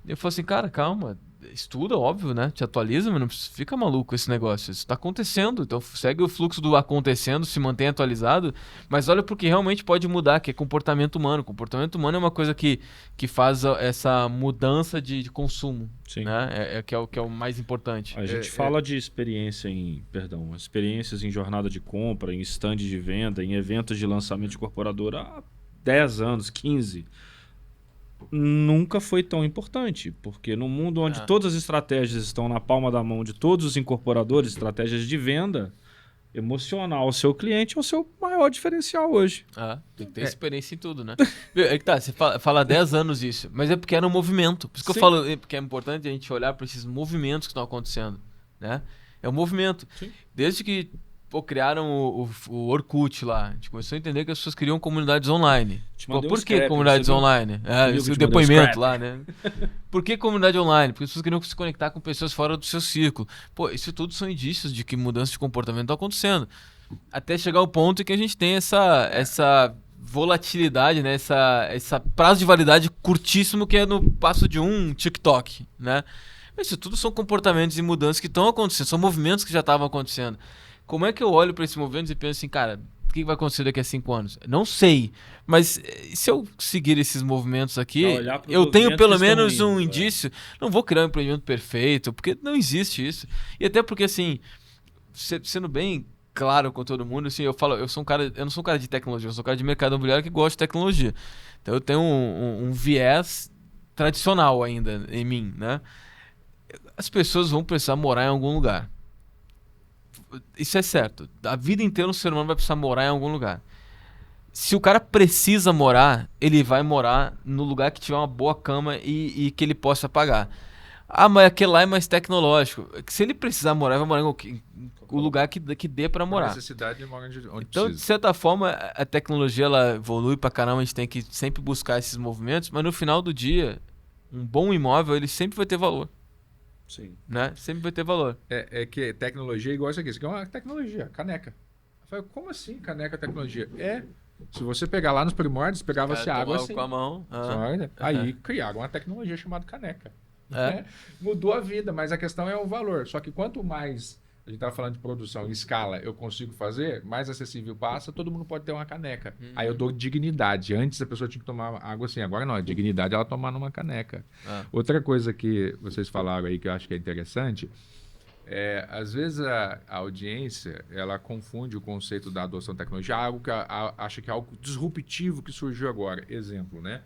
E eu falo assim, cara, calma, estuda, óbvio, né? Te atualiza, mas não fica maluco esse negócio. Isso tá acontecendo, então segue o fluxo do acontecendo, se mantém atualizado, mas olha porque realmente pode mudar, que é comportamento humano. Comportamento humano é uma coisa que faz essa mudança de consumo.
Sim.
Né? Que é o mais importante.
A gente fala de experiências em jornada de compra, em stand de venda, em eventos de lançamento de incorporadora há 10 anos, 15. Nunca foi tão importante, porque no mundo onde todas as estratégias estão na palma da mão de todos os incorporadores, estratégias de venda, emocionar o seu cliente é o seu maior diferencial hoje.
Tem que ter experiência em tudo, né? É que você fala 10 anos isso, mas é porque era um movimento. Por isso que eu falo, porque é importante a gente olhar para esses movimentos que estão acontecendo, né? É um movimento. Sim. Desde que criaram o Orkut lá. A gente começou a entender que as pessoas criam comunidades online. Pô, por que
scrap,
comunidades
você viu?
online? Esse
que eu te
depoimento
mandei
lá, né? Por que comunidade online? Porque as pessoas queriam se conectar com pessoas fora do seu círculo. Pô, isso tudo são indícios de que mudança de comportamento está acontecendo. Até chegar ao ponto em que a gente tem essa volatilidade, né? Essa prazo de validade curtíssimo que é no passo de um TikTok, né? Isso tudo são comportamentos e mudanças que estão acontecendo, são movimentos que já estavam acontecendo. Como é que eu olho para esses movimentos e penso assim, cara, o que vai acontecer daqui a 5 anos? Não sei, mas se eu seguir esses movimentos aqui, eu tenho pelo menos um indício. Não vou criar um empreendimento perfeito, porque não existe isso. E até porque, assim, sendo bem claro com todo mundo, assim, eu não sou um cara de tecnologia, eu sou um cara de mercado imobiliário que gosta de tecnologia. Então eu tenho um viés tradicional ainda em mim, né? As pessoas vão precisar morar em algum lugar. Isso é certo. A vida inteira o ser humano vai precisar morar em algum lugar. Se o cara precisa morar, ele vai morar no lugar que tiver uma boa cama e que ele possa pagar. Ah, mas aquele lá é mais tecnológico. Se ele precisar morar, vai morar em o lugar que dê pra morar.
A necessidade mora onde
então,
precisa.
de certa forma, a tecnologia ela evolui pra caramba, a gente tem que sempre buscar esses movimentos, mas no final do dia, um bom imóvel, ele sempre vai ter valor.
Sim.
Né? Sempre vai ter valor.
É que tecnologia é igual isso aqui. Isso aqui é uma tecnologia, caneca. Eu falei, como assim caneca é tecnologia? Se você pegar lá nos primórdios, pegava-se água assim.
Com a mão.
Aí criaram uma tecnologia chamada caneca. Mudou a vida, mas a questão é o valor. Só que quanto mais a gente estava falando de produção em escala, eu consigo fazer, mais acessível passa, todo mundo pode ter uma caneca. Aí eu dou dignidade. Antes a pessoa tinha que tomar água assim, agora não, a dignidade é ela tomar numa caneca. Outra coisa que vocês falaram aí que eu acho que é interessante, às vezes a audiência, ela confunde o conceito da adoção de tecnologia, algo que acha que é algo disruptivo que surgiu agora. Exemplo, né?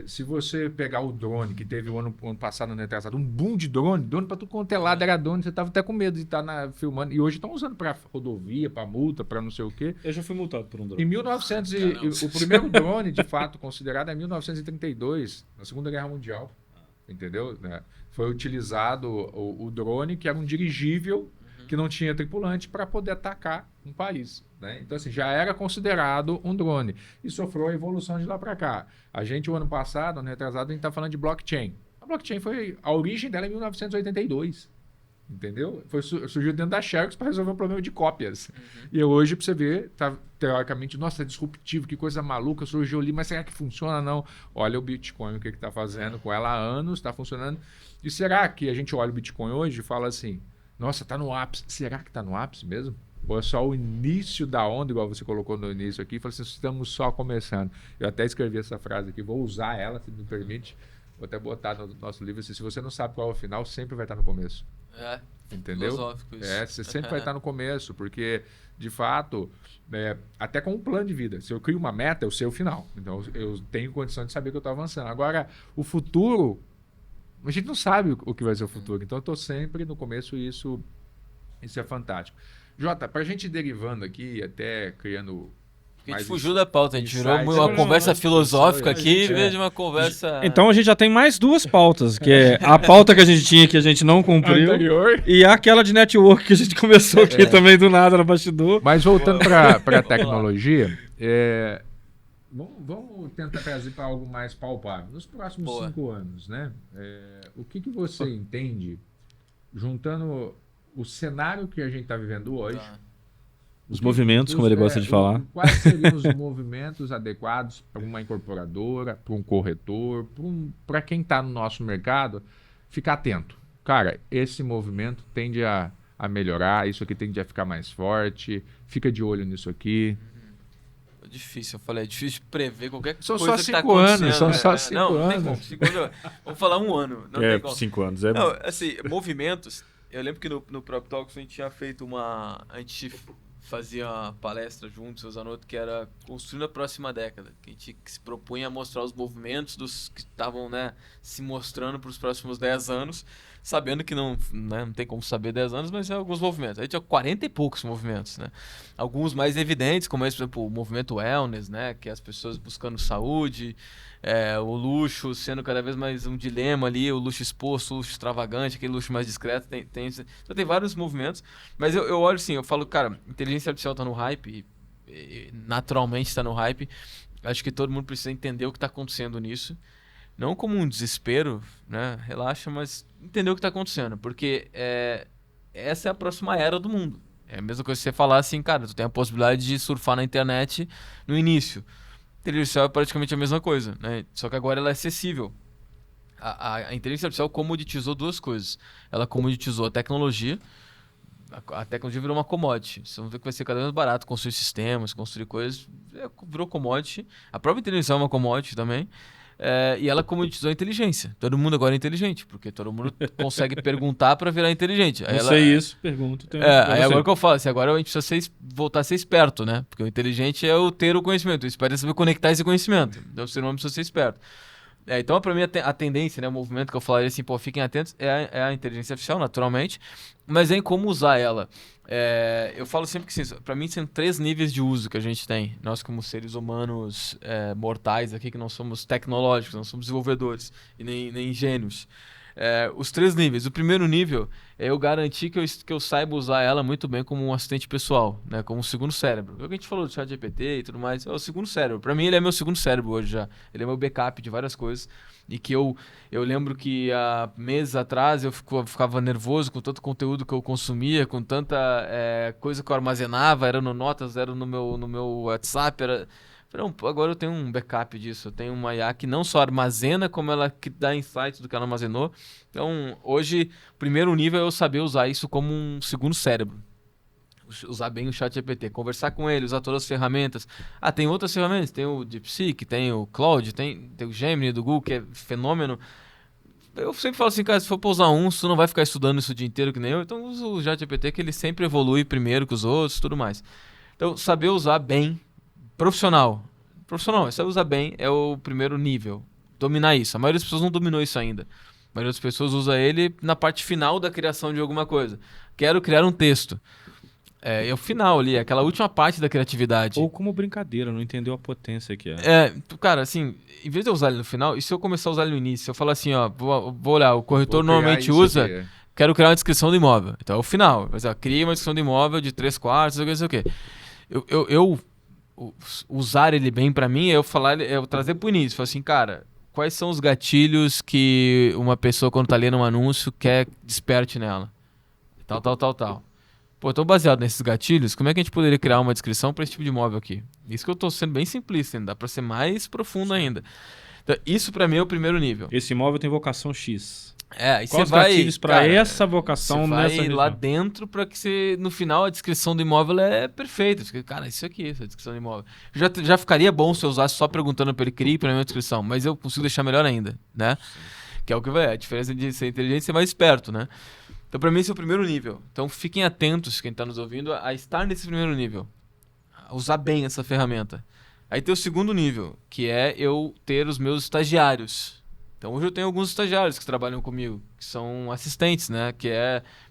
Se você pegar o drone, que teve o ano passado, ano retrasado, um boom de drone para tudo quanto é lado, era drone, você tava até com medo de estar filmando. E hoje estão usando para rodovia, para multa, para não sei o quê.
Eu já fui multado por um drone.
Em 1900, o primeiro drone, de fato, considerado é 1932, na Segunda Guerra Mundial. Entendeu? Foi utilizado o drone, que era um dirigível, que não tinha tripulante, para poder atacar um país. Né? Então, assim, já era considerado um drone. E sofreu a evolução de lá para cá. A gente, o ano passado, ano retrasado, a gente está falando de blockchain. A blockchain a origem dela é em 1982. Entendeu? Surgiu dentro da Xerox para resolver o problema de cópias. E hoje, para você ver, tá, teoricamente, nossa, é disruptivo, que coisa maluca, surgiu ali, mas será que funciona? Não. Olha o Bitcoin, o que está fazendo com ela há anos, está funcionando. E será que a gente olha o Bitcoin hoje e fala assim, nossa, está no ápice. Será que está no ápice mesmo? Ou é só o início da onda, igual você colocou no início aqui, e falou assim, estamos só começando. Eu até escrevi essa frase aqui, vou usar ela, se me permite. Vou até botar no nosso livro, assim, se você não sabe qual é o final, sempre vai estar no começo. Entendeu?
Filosófico isso.
Você sempre vai estar no começo, porque, de fato, até com um plano de vida, se eu crio uma meta, eu sei o final. Então, eu tenho condição de saber que eu estou avançando. Agora, o futuro, a gente não sabe o que vai ser o futuro. Então, eu estou sempre no começo e isso é fantástico. Jota, para a gente ir derivando aqui, até criando...
A gente fugiu da pauta, a gente virou uma conversa filosófica aqui, em vez de uma conversa...
Então a gente já tem mais 2 pautas, que é a pauta que a gente tinha que a gente não cumpriu e aquela de network que a gente começou aqui também do nada no bastidor.
Mas voltando para a tecnologia, vamos tentar trazer para algo mais palpável. Nos próximos 5 anos, né? O que você entende, juntando o cenário que a gente está vivendo hoje...
Os movimentos, como ele gosta de falar.
Quais seriam os movimentos adequados para uma incorporadora, para um corretor, para quem está no nosso mercado, ficar atento. Cara, esse movimento tende a melhorar, isso aqui tende a ficar mais forte, fica de olho nisso aqui.
É difícil, eu falei, é difícil de prever qualquer
são
coisa
só
que está
5 anos,
acontecendo.
são só 5
anos.
Não,
tem como. Vamos falar 1 ano. Não tem como.
5 anos.
Não, assim, movimentos... Eu lembro que no Prop Talks a gente tinha feito a gente fazia uma palestra juntos, o Zanotto, que era Construindo a Próxima Década, que a gente se propunha a mostrar os movimentos dos que estavam, né, se mostrando para os próximos 10 anos, sabendo que não tem como saber 10 anos, mas é alguns movimentos. Aí tinha 40 e poucos movimentos, né? Alguns mais evidentes, como esse, por exemplo, o movimento wellness, né, que é as pessoas buscando saúde, o luxo sendo cada vez mais um dilema ali, o luxo exposto, o luxo extravagante, aquele luxo mais discreto, então tem vários movimentos, mas eu olho assim, eu falo, cara, inteligência artificial tá no hype, e naturalmente está no hype, acho que todo mundo precisa entender o que está acontecendo nisso, não como um desespero, né, relaxa, mas entender o que está acontecendo, porque essa é a próxima era do mundo. É a mesma coisa que você falar assim, cara, tu tem a possibilidade de surfar na internet no início. Inteligência artificial é praticamente a mesma coisa, né? Só que agora ela é acessível. A inteligência artificial comoditizou duas coisas. Ela comoditizou a tecnologia. A tecnologia virou uma commodity. Você vai ver que vai ser cada vez mais barato construir sistemas, construir coisas. Virou commodity. A própria inteligência artificial é uma commodity também. E ela comoditizou a inteligência. Todo mundo agora é inteligente, porque todo mundo consegue perguntar para virar inteligente. Aí
isso, pergunto.
Aí agora que eu falo, assim, agora a gente precisa voltar a ser esperto, né? Porque o inteligente é o ter o conhecimento, o esperto é saber conectar esse conhecimento. Então o ser humano precisa ser esperto. Então, para mim, a tendência, né, o movimento que eu falaria assim, pô, fiquem atentos, é a inteligência artificial, naturalmente, mas é em como usar ela. Eu falo sempre que, para mim, são 3 níveis de uso que a gente tem. Nós, como seres humanos mortais aqui, que não somos tecnológicos, não somos desenvolvedores e nem gênios. Os 3 níveis. O primeiro nível é eu garantir que eu saiba usar ela muito bem como um assistente pessoal, né? Como um segundo cérebro. O que a gente falou do ChatGPT e tudo mais, é o segundo cérebro. Para mim, ele é meu segundo cérebro hoje já. Ele é meu backup de várias coisas. E que eu lembro que há meses atrás eu ficava nervoso com tanto conteúdo que eu consumia, com tanta coisa que eu armazenava, era no Notas, era no meu WhatsApp, Não, agora eu tenho um backup disso. Eu tenho uma IA que não só armazena, como ela que dá insights do que ela armazenou. Então, hoje, o primeiro nível é eu saber usar isso como um segundo cérebro. Usar bem o ChatGPT, conversar com ele, usar todas as ferramentas. Tem outras ferramentas, tem o DeepSeek, tem o Claude, tem o Gemini do Google, que é fenômeno. Eu sempre falo assim, cara, se for pra usar tu não vai ficar estudando isso o dia inteiro que nem eu, então usa o ChatGPT, que ele sempre evolui primeiro que os outros e tudo mais. Então, saber usar bem, profissional, saber usar bem é o primeiro nível. Dominar isso. A maioria das pessoas não dominou isso ainda. A maioria das pessoas usa ele na parte final da criação de alguma coisa. Quero criar um texto. É o final ali, aquela última parte da criatividade.
Ou como brincadeira, não entendeu a potência que é.
Cara, assim, em vez de eu usar ele no final, e se eu começar a usar ele no início, se eu falar assim, ó, vou olhar, o corretor normalmente usa, quero criar uma descrição do imóvel. Então é o final. Cria uma descrição do imóvel de 3/4, não sei o quê. Eu usar ele bem pra mim é eu trazer pro início, falar assim, cara, quais são os gatilhos que uma pessoa quando tá lendo um anúncio quer desperte nela? Tal. Pô, então baseado nesses gatilhos, como é que a gente poderia criar uma descrição para esse tipo de imóvel aqui? Isso que eu tô sendo bem simplista ainda, dá para ser mais profundo ainda. Então, isso para mim é o primeiro nível.
Esse imóvel tem vocação X.
Aí
quais gatilhos para essa vocação nessa
região? Você vai lá dentro para que no final a descrição do imóvel é perfeita. Você, cara, isso aqui, essa descrição do imóvel. Já ficaria bom se eu usasse só perguntando para ele, crie para mim a descrição, mas eu consigo deixar melhor ainda, né? Que é o que vai. A diferença de ser inteligente é ser mais esperto, né? Então, para mim, esse é o primeiro nível. Então, fiquem atentos, quem está nos ouvindo, a estar nesse primeiro nível. A usar bem essa ferramenta. Aí tem o segundo nível, que é eu ter os meus estagiários. Então, hoje eu tenho alguns estagiários que trabalham comigo, que são assistentes, né? Que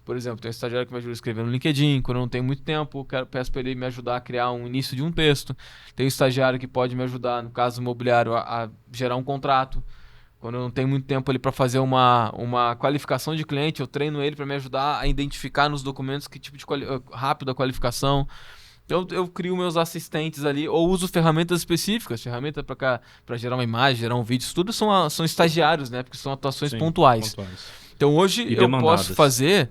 por exemplo, tem um estagiário que me ajuda a escrever no LinkedIn. Quando eu não tenho muito tempo, peço para ele me ajudar a criar um início de um texto. Tem um estagiário que pode me ajudar, no caso imobiliário, a gerar um contrato. Quando eu não tenho muito tempo ali para fazer uma qualificação de cliente, eu treino ele para me ajudar a identificar nos documentos que tipo de rápido a qualificação. Então eu crio meus assistentes ali, ou uso ferramentas específicas, ferramenta para gerar uma imagem, gerar um vídeo, isso tudo são estagiários, né? Porque são atuações pontuais. Então hoje eu posso fazer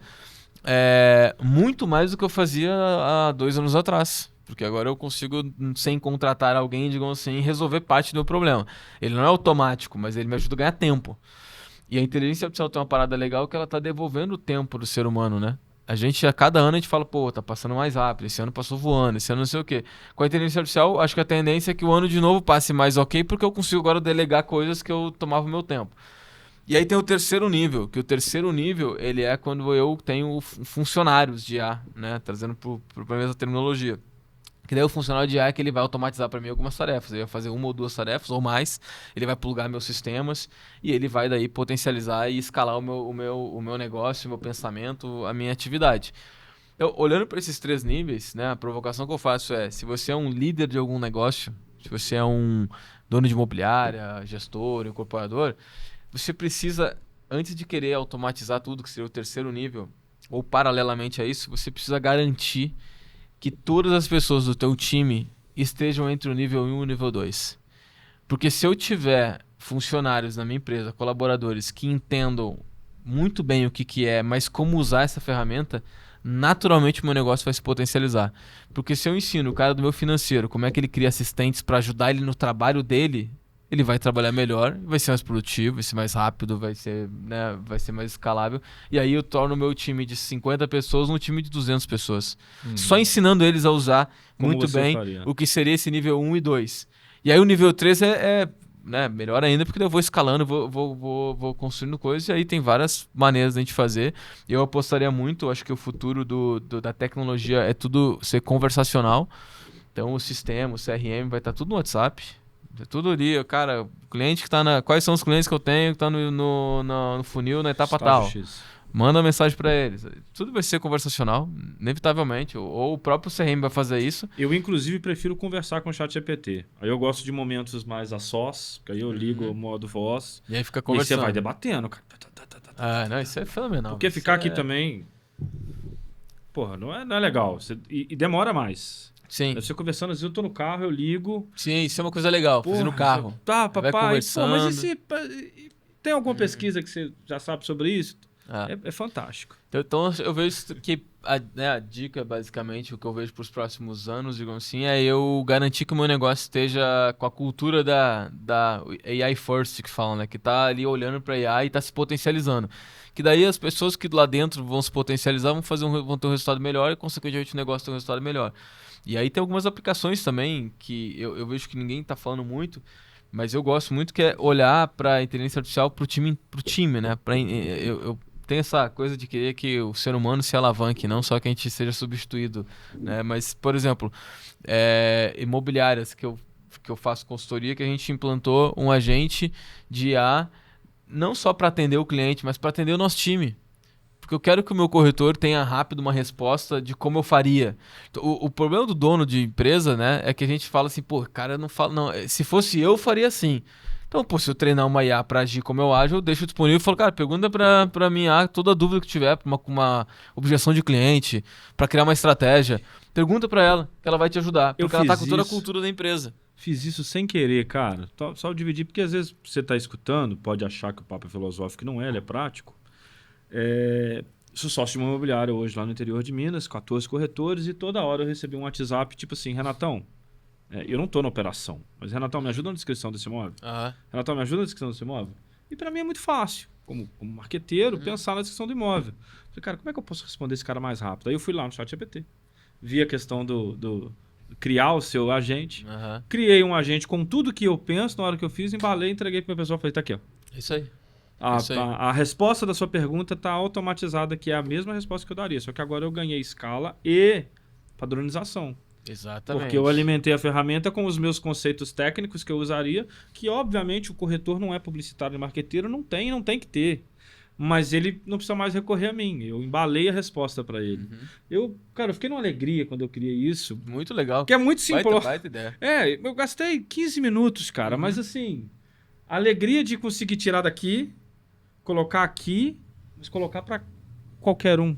muito mais do que eu fazia há 2 anos atrás. Porque agora eu consigo, sem contratar alguém, digamos assim, resolver parte do meu problema. Ele não é automático, mas ele me ajuda a ganhar tempo. E a inteligência artificial tem uma parada legal que ela está devolvendo o tempo do ser humano, né? A cada ano a gente fala, pô, tá passando mais rápido, esse ano passou voando, esse ano não sei o quê. Com a inteligência artificial, acho que a tendência é que o ano de novo passe mais ok, porque eu consigo agora delegar coisas que eu tomava o meu tempo. E aí tem o terceiro nível, que o terceiro nível ele é quando eu tenho funcionários de IA, né? Trazendo para a mesma terminologia. Que daí o funcionário de IA é que ele vai automatizar para mim algumas tarefas. Ele vai fazer uma ou duas tarefas ou mais, ele vai plugar meus sistemas e ele vai daí potencializar e escalar o meu negócio, o meu pensamento, a minha atividade. Eu, olhando para esses 3 níveis, né, a provocação que eu faço é, se você é um líder de algum negócio, se você é um dono de imobiliária, gestor, incorporador, você precisa, antes de querer automatizar tudo, que seria o terceiro nível, ou paralelamente a isso, você precisa garantir que todas as pessoas do teu time estejam entre o nível 1 e o nível 2. Porque se eu tiver funcionários na minha empresa, colaboradores que entendam muito bem o que é, mas como usar essa ferramenta, naturalmente o meu negócio vai se potencializar. Porque se eu ensino o cara do meu financeiro como é que ele cria assistentes para ajudar ele no trabalho dele, ele vai trabalhar melhor, vai ser mais produtivo, vai ser mais rápido, vai ser, né, vai ser mais escalável. E aí eu torno o meu time de 50 pessoas um time de 200 pessoas. Só ensinando eles a usar
Como
muito
você
bem
faria?
o que seria esse nível 1 e 2. E aí o nível 3 né, melhor ainda, porque eu vou escalando, vou construindo coisas, e aí tem várias maneiras de a gente fazer. Eu apostaria muito, acho que o futuro da tecnologia é tudo ser conversacional. Então o sistema, o CRM vai estar tudo no WhatsApp. Tudo ali, cara, o cliente que tá quais são os clientes que eu tenho que tá no funil na etapa
Estágio
tal.
X.
Manda uma mensagem para eles. Tudo vai ser conversacional, inevitavelmente. Ou o próprio CRM vai fazer isso.
Eu, inclusive, prefiro conversar com o chat GPT. Aí eu gosto de momentos mais a sós, que aí eu ligo o modo voz.
E aí fica
E você
conversando.
vai debatendo, cara.
Não, isso é fenomenal.
Porque ficar aqui também... Porra, não é legal. E demora mais.
Sim.
Você conversando, às vezes eu tô no carro, eu ligo...
Sim, isso é uma coisa legal, fazer no carro.
Tá,
Vai
papai.
conversando.
Pô, mas e se... Tem alguma pesquisa que você já sabe sobre isso?
Ah.
É fantástico.
Então eu vejo que a dica, basicamente, o que eu vejo para os próximos anos, digamos assim, é eu garantir que o meu negócio esteja com a cultura da AI First, que falam, né? Que tá ali olhando para AI e tá se potencializando. Que daí as pessoas que lá dentro vão se potencializar vão ter um resultado melhor e, consequentemente, o negócio tem um resultado melhor. E aí tem algumas aplicações também que eu vejo que ninguém tá falando muito, mas eu gosto muito, que é olhar para a inteligência artificial pro time, né? Eu tem essa coisa de querer que o ser humano se alavanque, não só que a gente seja substituído, né? Mas, por exemplo, imobiliárias que eu faço consultoria, que a gente implantou um agente de IA não só para atender o cliente, mas para atender o nosso time. Porque eu quero que o meu corretor tenha rápido uma resposta de como eu faria. O problema do dono de empresa, né, é que a gente fala assim, pô, cara, eu não falo, não, se fosse eu faria assim. Então, pô, se eu treinar uma IA pra agir como eu ajo, eu deixo disponível e falo, cara, pergunta pra minha IA toda dúvida que tiver, pra uma objeção de cliente, pra criar uma estratégia. Pergunta pra ela, que ela vai te ajudar. Porque ela tá com toda a cultura da empresa.
Fiz isso sem querer, cara. Só dividir, porque às vezes você tá escutando, pode achar que o papo é filosófico, não é, ele é prático. Sou sócio de uma imobiliária hoje lá no interior de Minas, 14 corretores, e toda hora eu recebi um WhatsApp, tipo assim, Renatão, eu não estou na operação, mas Renatão, me ajuda na descrição desse imóvel? Renatão, me ajuda na descrição desse imóvel? E para mim é muito fácil, como marqueteiro, pensar na descrição do imóvel. Falei, cara, como é que eu posso responder esse cara mais rápido? Aí eu fui lá no ChatGPT, vi a questão do criar o seu agente, criei um agente com tudo que eu penso na hora que eu fiz, embalei, entreguei para o pessoal e falei, tá aqui, ó.
Isso aí.
A resposta da sua pergunta está automatizada, que é a mesma resposta que eu daria, só que agora eu ganhei escala e padronização.
Exatamente.
Porque eu alimentei a ferramenta com os meus conceitos técnicos que eu usaria, que obviamente o corretor não é publicitário e marqueteiro, não tem que ter. Mas ele não precisa mais recorrer a mim. Eu embalei a resposta para ele. Eu fiquei numa alegria quando eu criei isso.
Muito legal.
Que é muito simples.
Baita ideia.
Eu gastei 15 minutos, cara, mas assim, a alegria de conseguir tirar daqui, colocar aqui, mas colocar para qualquer um.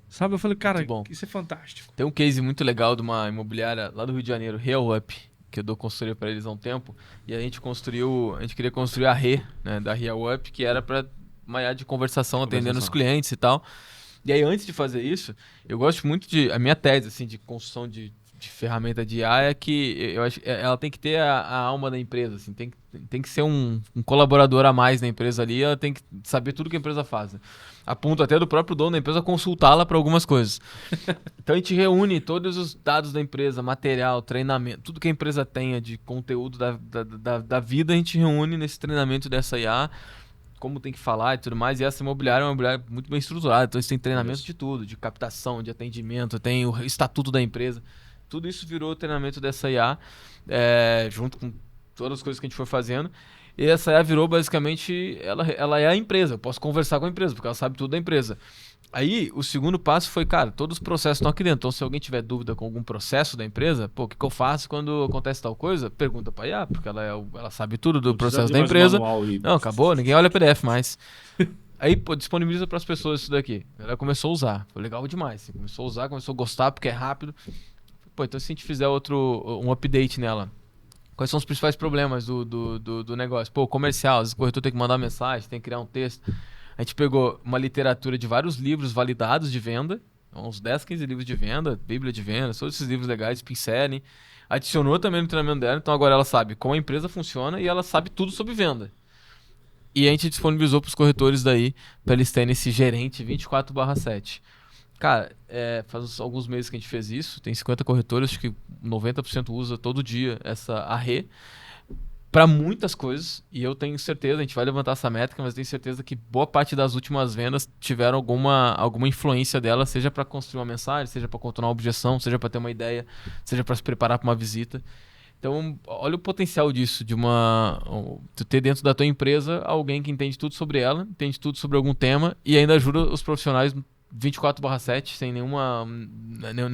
Sabe? Eu falei, cara, isso é fantástico.
Tem um case muito legal de uma imobiliária lá do Rio de Janeiro, RealUp, que eu dou consultoria para eles há um tempo. E a gente queria construir a né, da RealUp, que era para uma IA de conversação, atendendo os clientes e tal. E aí, antes de fazer isso, eu gosto muito a minha tese, assim, de construção de ferramenta de IA é que eu acho ela tem que ter a alma da empresa, assim, tem que ser um colaborador a mais na empresa ali, ela tem que saber tudo que a empresa faz. Né? A ponto até do próprio dono da empresa consultá-la para algumas coisas. Então a gente reúne todos os dados da empresa, material, treinamento, tudo que a empresa tenha de conteúdo da vida, a gente reúne nesse treinamento dessa IA, como tem que falar e tudo mais. E essa imobiliária é uma imobiliária muito bem estruturada. Então, eles têm treinamento de tudo, de captação, de atendimento, tem o estatuto da empresa. Tudo isso virou treinamento dessa IA, junto com todas as coisas que a gente foi fazendo. E essa IA virou basicamente, ela é a empresa. Eu posso conversar com a empresa, porque ela sabe tudo da empresa. Aí, o segundo passo foi, cara, todos os processos estão aqui dentro. Então, se alguém tiver dúvida com algum processo da empresa, o que eu faço quando acontece tal coisa? Pergunta pra IA, porque ela sabe tudo do processo da empresa. Não, acabou, ninguém olha PDF mais. Aí, disponibiliza para as pessoas isso daqui. Ela começou a usar. Foi legal demais. Começou a usar, começou a gostar, porque é rápido. Então se a gente fizer um update nela, quais são os principais problemas do negócio? Comercial, às vezes o corretor tem que mandar mensagem, tem que criar um texto. A gente pegou uma literatura de vários livros validados de venda, uns 10, 15 livros de venda, Bíblia de venda, todos esses livros legais, pincelem, adicionou também no treinamento dela, então agora ela sabe como a empresa funciona e ela sabe tudo sobre venda. E a gente disponibilizou para os corretores daí, para eles terem esse gerente 24/7. Cara, faz alguns meses que a gente fez isso, tem 50 corretores, acho que 90% usa todo dia essa ARRE, para muitas coisas, e eu tenho certeza, a gente vai levantar essa métrica, mas eu tenho certeza que boa parte das últimas vendas tiveram alguma influência dela, seja para construir uma mensagem, seja para contornar uma objeção, seja para ter uma ideia, seja para se preparar para uma visita. Então, olha o potencial disso, tu ter dentro da tua empresa alguém que entende tudo sobre ela, entende tudo sobre algum tema e ainda ajuda os profissionais 24/7, sem nenhuma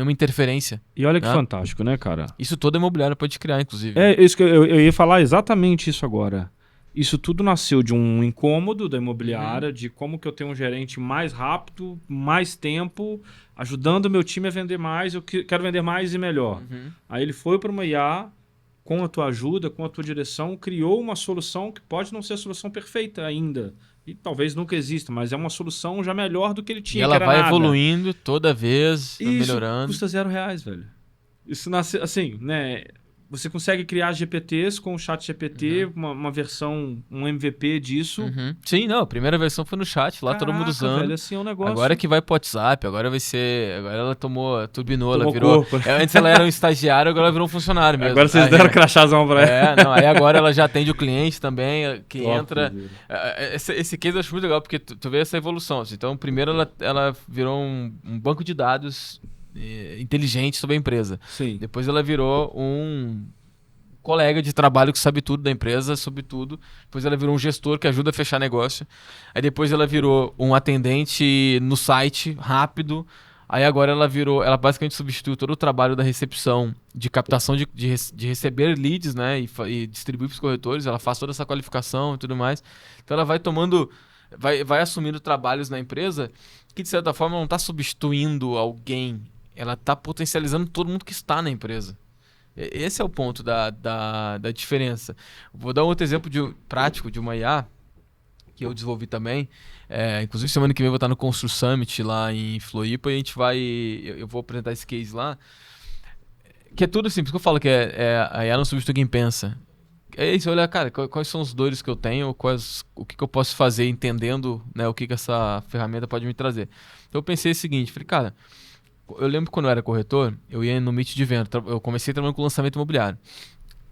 interferência.
E olha que fantástico, né, cara?
Isso toda imobiliária pode criar, inclusive.
Isso que eu ia falar exatamente isso agora. Isso tudo nasceu de um incômodo da imobiliária, de como que eu tenho um gerente mais rápido, mais tempo, ajudando o meu time a vender mais, eu quero vender mais e melhor. Aí ele foi para uma IA, com a tua ajuda, com a tua direção, criou uma solução que pode não ser a solução perfeita ainda. E talvez nunca exista, mas é uma solução já melhor do que ele tinha.
E ela vai evoluindo toda vez, melhorando.
Custa R$0, velho. Isso nasce assim, né? Você consegue criar GPTs com o chat GPT, uma versão, um MVP disso.
Sim, não, a primeira versão foi no chat, lá todo mundo usando.
Velho, assim, é um negócio...
Agora que vai pro WhatsApp, agora ela turbinou, ela virou... Antes ela era um estagiário, agora ela virou um funcionário mesmo.
Agora vocês deram crachazão pra ela.
Aí agora ela já atende o cliente também, que entra... Esse case eu acho muito legal, porque tu vê essa evolução. Assim. Então, primeiro ela virou um banco de dados inteligente sobre a empresa.
Sim.
Depois ela virou um colega de trabalho que sabe tudo da empresa, sobre tudo. Depois ela virou um gestor que ajuda a fechar negócio. Aí depois ela virou um atendente no site, rápido. Aí agora ela basicamente substituiu todo o trabalho da recepção, de captação de receber leads, né, e distribuir para os corretores. Ela faz toda essa qualificação e tudo mais. Então ela vai assumindo trabalhos na empresa que, de certa forma, não está substituindo alguém. Ela está potencializando todo mundo que está na empresa. Esse é o ponto da diferença. Vou dar um outro exemplo prático de uma IA que eu desenvolvi também. Inclusive, semana que vem eu vou estar no Constru Summit lá em Floripa e eu vou apresentar esse case lá. Que é tudo simples, que eu falo que a IA não substitui quem pensa. É isso, olha, cara, quais são os dores que eu tenho, o que eu posso fazer entendendo, né, o que essa ferramenta pode me trazer. Então eu pensei o seguinte, falei, cara, eu lembro quando eu era corretor, eu ia no Meet de Venda, eu comecei trabalhando com lançamento imobiliário.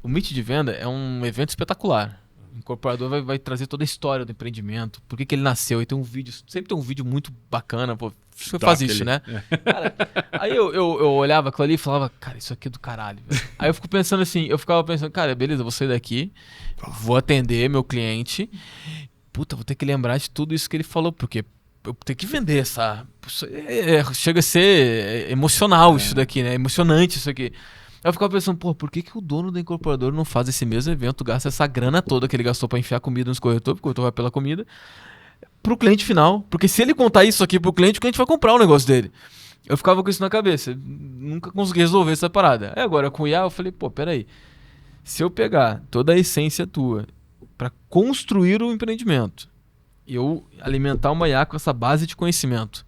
O Meet de Venda é um evento espetacular. O incorporador vai trazer toda a história do empreendimento, por que ele nasceu, e tem um vídeo, sempre tem um vídeo muito bacana, pô, você faz isso, né? Cara, aí eu olhava aquilo ali e falava, cara, isso aqui é do caralho, velho. Aí eu ficava pensando, cara, beleza, eu vou sair daqui, vou atender meu cliente, vou ter que lembrar de tudo isso que ele falou, porque eu tenho que vender chega a ser emocional isso daqui, né? Emocionante isso aqui. Aí eu ficava pensando, por que o dono do incorporador não faz esse mesmo evento, gasta essa grana toda que ele gastou pra enfiar comida nos corretores, porque o corretor vai pela comida, pro cliente final? Porque se ele contar isso aqui pro cliente, o cliente vai comprar o negócio dele. Eu ficava com isso na cabeça, nunca consegui resolver essa parada. Aí agora com o IA eu falei, peraí, se eu pegar toda a essência tua pra construir o empreendimento, eu alimentar uma IA com essa base de conhecimento,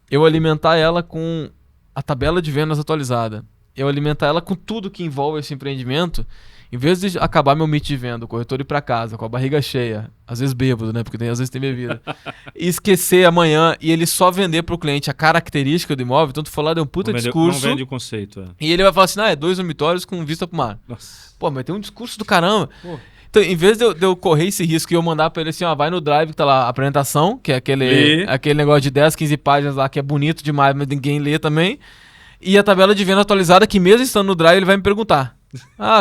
eu alimentar ela com a tabela de vendas atualizada, eu alimentar ela com tudo que envolve esse empreendimento, em vez de acabar meu meet de venda, o corretor ir pra casa com a barriga cheia, às vezes bêbado, né, porque às vezes tem bebida, e esquecer amanhã e ele só vender pro cliente a característica do imóvel, então tu for lá, deu um puta discurso,
não vende o conceito,
e ele vai falar assim, é 2 dormitórios com vista pro mar.
Nossa.
Mas tem um discurso do caramba. Então, em vez de eu correr esse risco e eu mandar pra ele assim, ó, vai no Drive que tá lá, a apresentação, que é aquele negócio de 10, 15 páginas lá, que é bonito demais, mas ninguém lê também, e a tabela de venda atualizada, que mesmo estando no Drive, ele vai me perguntar.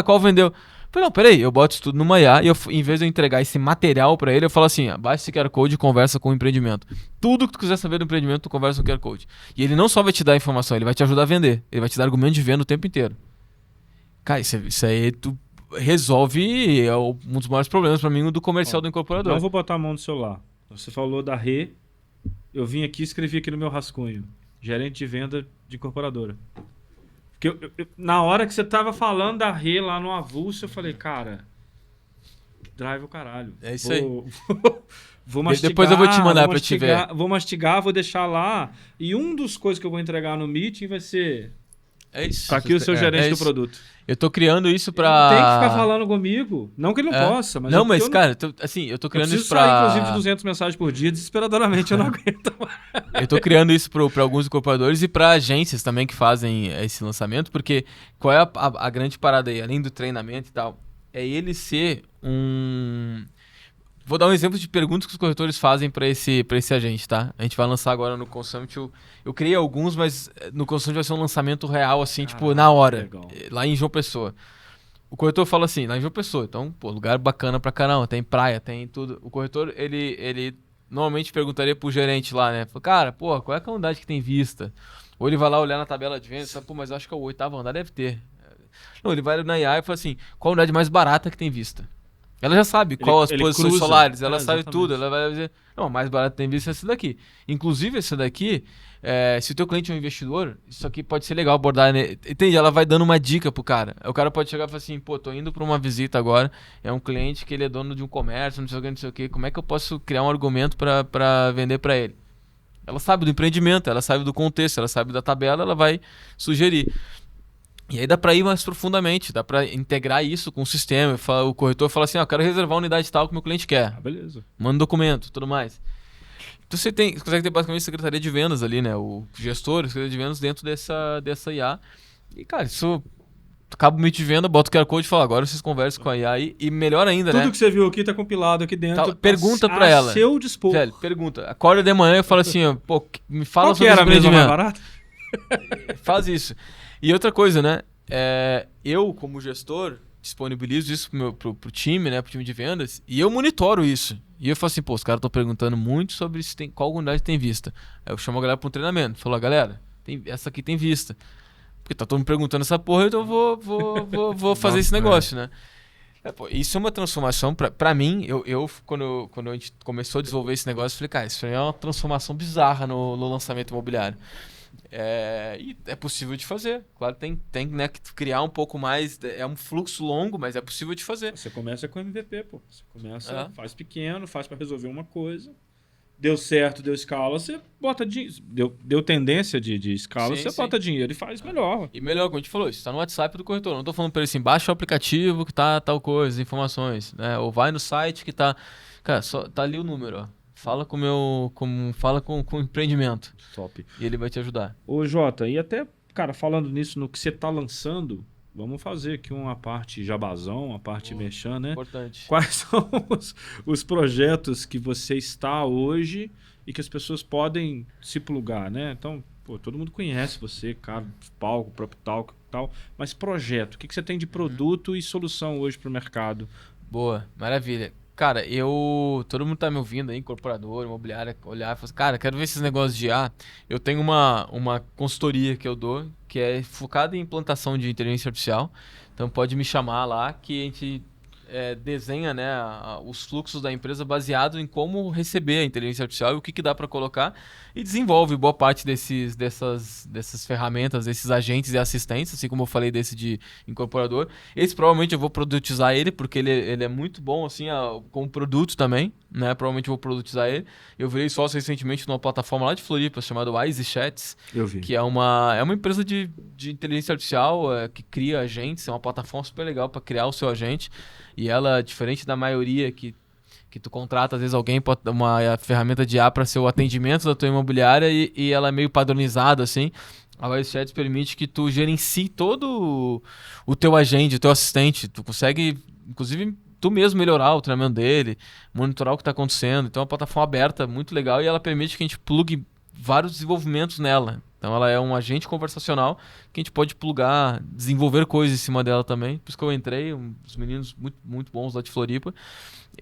Qual vendeu? Eu falei, não, peraí, eu boto isso tudo numa IA e em vez de eu entregar esse material pra ele, eu falo assim, baixa esse QR Code e conversa com o empreendimento. Tudo que tu quiser saber do empreendimento, tu conversa com o QR Code. E ele não só vai te dar informação, ele vai te ajudar a vender. Ele vai te dar argumento de venda o tempo inteiro. Cara, isso aí tu resolve um dos maiores problemas pra mim do comercial do incorporador.
Não vou botar a mão no celular. Você falou da Rê, eu vim aqui e escrevi aqui no meu rascunho. Gerente de venda de incorporadora. Porque na hora que você tava falando da Rê lá no avulso, eu falei, cara, Drive o caralho.
É isso aí.
Vou mastigar.
Depois eu vou te mandar pra te ver.
Vou mastigar, vou deixar lá. E um dos coisas que eu vou entregar no meeting vai ser...
É isso.
Tá aqui o seu gerente do produto.
Eu tô criando isso pra...
Ele tem que ficar falando comigo. Não que ele não possa, mas...
Não, mas, cara, eu tô criando isso pra...
Eu preciso sair, inclusive, de 200 mensagens por dia. Desesperadoramente, eu não aguento mais.
Eu tô criando isso pra alguns incorporadores e pra agências também que fazem esse lançamento, porque qual é a grande parada aí, além do treinamento e tal, é ele ser um... Vou dar um exemplo de perguntas que os corretores fazem para esse agente, tá? A gente vai lançar agora no Consummit. Eu criei alguns, mas no Consummit vai ser um lançamento real, assim, tipo, na hora.
Legal.
Lá em João Pessoa. O corretor fala assim, lá em João Pessoa. Então, pô, lugar bacana pra caramba. Tem praia, tem tudo. O corretor, ele normalmente perguntaria pro gerente lá, né? Fala, cara, pô, qual é a unidade que tem vista? Ou ele vai lá olhar na tabela de venda e fala, pô, mas eu acho que é o 8º andar, deve ter. Não, ele vai na IA e fala assim, qual a unidade mais barata que tem vista? Ela já sabe qual as posições solares, ela sabe tudo, ela vai dizer, não, a mais barata tem vista é essa daqui. Inclusive, essa daqui, se o teu cliente é um investidor, isso aqui pode ser legal abordar, né? Entende? Ela vai dando uma dica pro cara. O cara pode chegar e falar assim, pô, tô indo pra uma visita agora, é um cliente que ele é dono de um comércio, não sei o que, como é que eu posso criar um argumento pra vender pra ele? Ela sabe do empreendimento, ela sabe do contexto, ela sabe da tabela, ela vai sugerir. E aí dá para ir mais profundamente, dá para integrar isso com o sistema. O corretor fala assim, eu quero reservar a unidade tal que o meu cliente quer.
Beleza.
Manda um documento, tudo mais. Então você consegue ter basicamente secretaria de vendas ali, né? O gestor, secretaria de vendas dentro dessa IA. E, cara, isso... Acaba o meet de venda, bota o QR Code e fala, agora vocês conversam com a IA aí. E melhor ainda, né?
Tudo que você viu aqui tá compilado aqui dentro.
Pergunta pra ela.
A seu dispor.
Velho, pergunta. Acorda de manhã e fala assim, pô, me fala
Qual que
sobre
era
esse
a mesa mais
empreendimento.
barata?
Faz isso. E outra coisa, né? Eu, como gestor, disponibilizo isso pro time, né? Pro time de vendas. E eu monitoro isso. E eu falo assim, pô, os caras estão perguntando muito sobre qual unidade tem vista. Aí eu chamo a galera para um treinamento. Falo, galera, essa aqui tem vista. Porque tá todo mundo perguntando essa porra, então eu vou fazer esse negócio, né? Pô, isso é uma transformação, pra mim, quando a gente começou a desenvolver esse negócio, eu falei, cara, isso é uma transformação bizarra no lançamento imobiliário. E é possível de fazer. Claro, tem né, que criar um pouco mais. É um fluxo longo, mas é possível de fazer.
Você começa com MVP, pô. Você começa, faz pequeno, faz para resolver uma coisa. Deu certo, deu escala, você bota dinheiro. Deu tendência de escala, você bota dinheiro e faz melhor. E
melhor, como a gente falou, isso tá no WhatsApp do corretor. Não tô falando para ele assim, baixa o aplicativo que tá tal coisa, informações, né? Ou vai no site que tá. Cara, só tá ali o número, ó. Fala com o empreendimento.
Top.
E ele vai te ajudar.
Ô, Jota, e até, cara, falando nisso, no que você tá lançando, vamos fazer aqui uma parte jabazão, uma parte merchan, né?
Importante.
Quais são os projetos que você está hoje e que as pessoas podem se plugar, né? Então, pô, todo mundo conhece você, cara, palco, próprio talco e tal, mas projeto, o que você tem de produto e solução hoje para o mercado?
Boa, maravilha. Cara, todo mundo tá me ouvindo aí, incorporador, imobiliária, olhar e falar assim, cara, quero ver esses negócios de IA. Eu tenho uma consultoria que eu dou, que é focada em implantação de inteligência artificial. Então pode me chamar lá que a gente desenha, né, os fluxos da empresa baseado em como receber a inteligência artificial e o que dá para colocar e desenvolve boa parte dessas ferramentas, desses agentes e assistentes, assim como eu falei desse de incorporador. Esse provavelmente eu vou produtizar ele, porque ele é muito bom assim, como produto também, né? Provavelmente eu vou produtizar ele. Eu virei sócio recentemente numa plataforma lá de Floripa chamada Wise Chats, que é uma empresa de inteligência artificial que cria agentes, é uma plataforma super legal para criar o seu agente. E ela, diferente da maioria que tu contrata, às vezes alguém pode dar uma ferramenta de IA para ser o atendimento da tua imobiliária e ela é meio padronizada, assim. A Wise Chats permite que tu gerencie todo o teu agente, o teu assistente. Tu consegue, inclusive, tu mesmo melhorar o treinamento dele, monitorar o que está acontecendo. Então é uma plataforma aberta, muito legal, e ela permite que a gente plugue vários desenvolvimentos nela. Então ela é um agente conversacional que a gente pode plugar, desenvolver coisas em cima dela também. Por isso que eu entrei, uns meninos muito, muito bons lá de Floripa.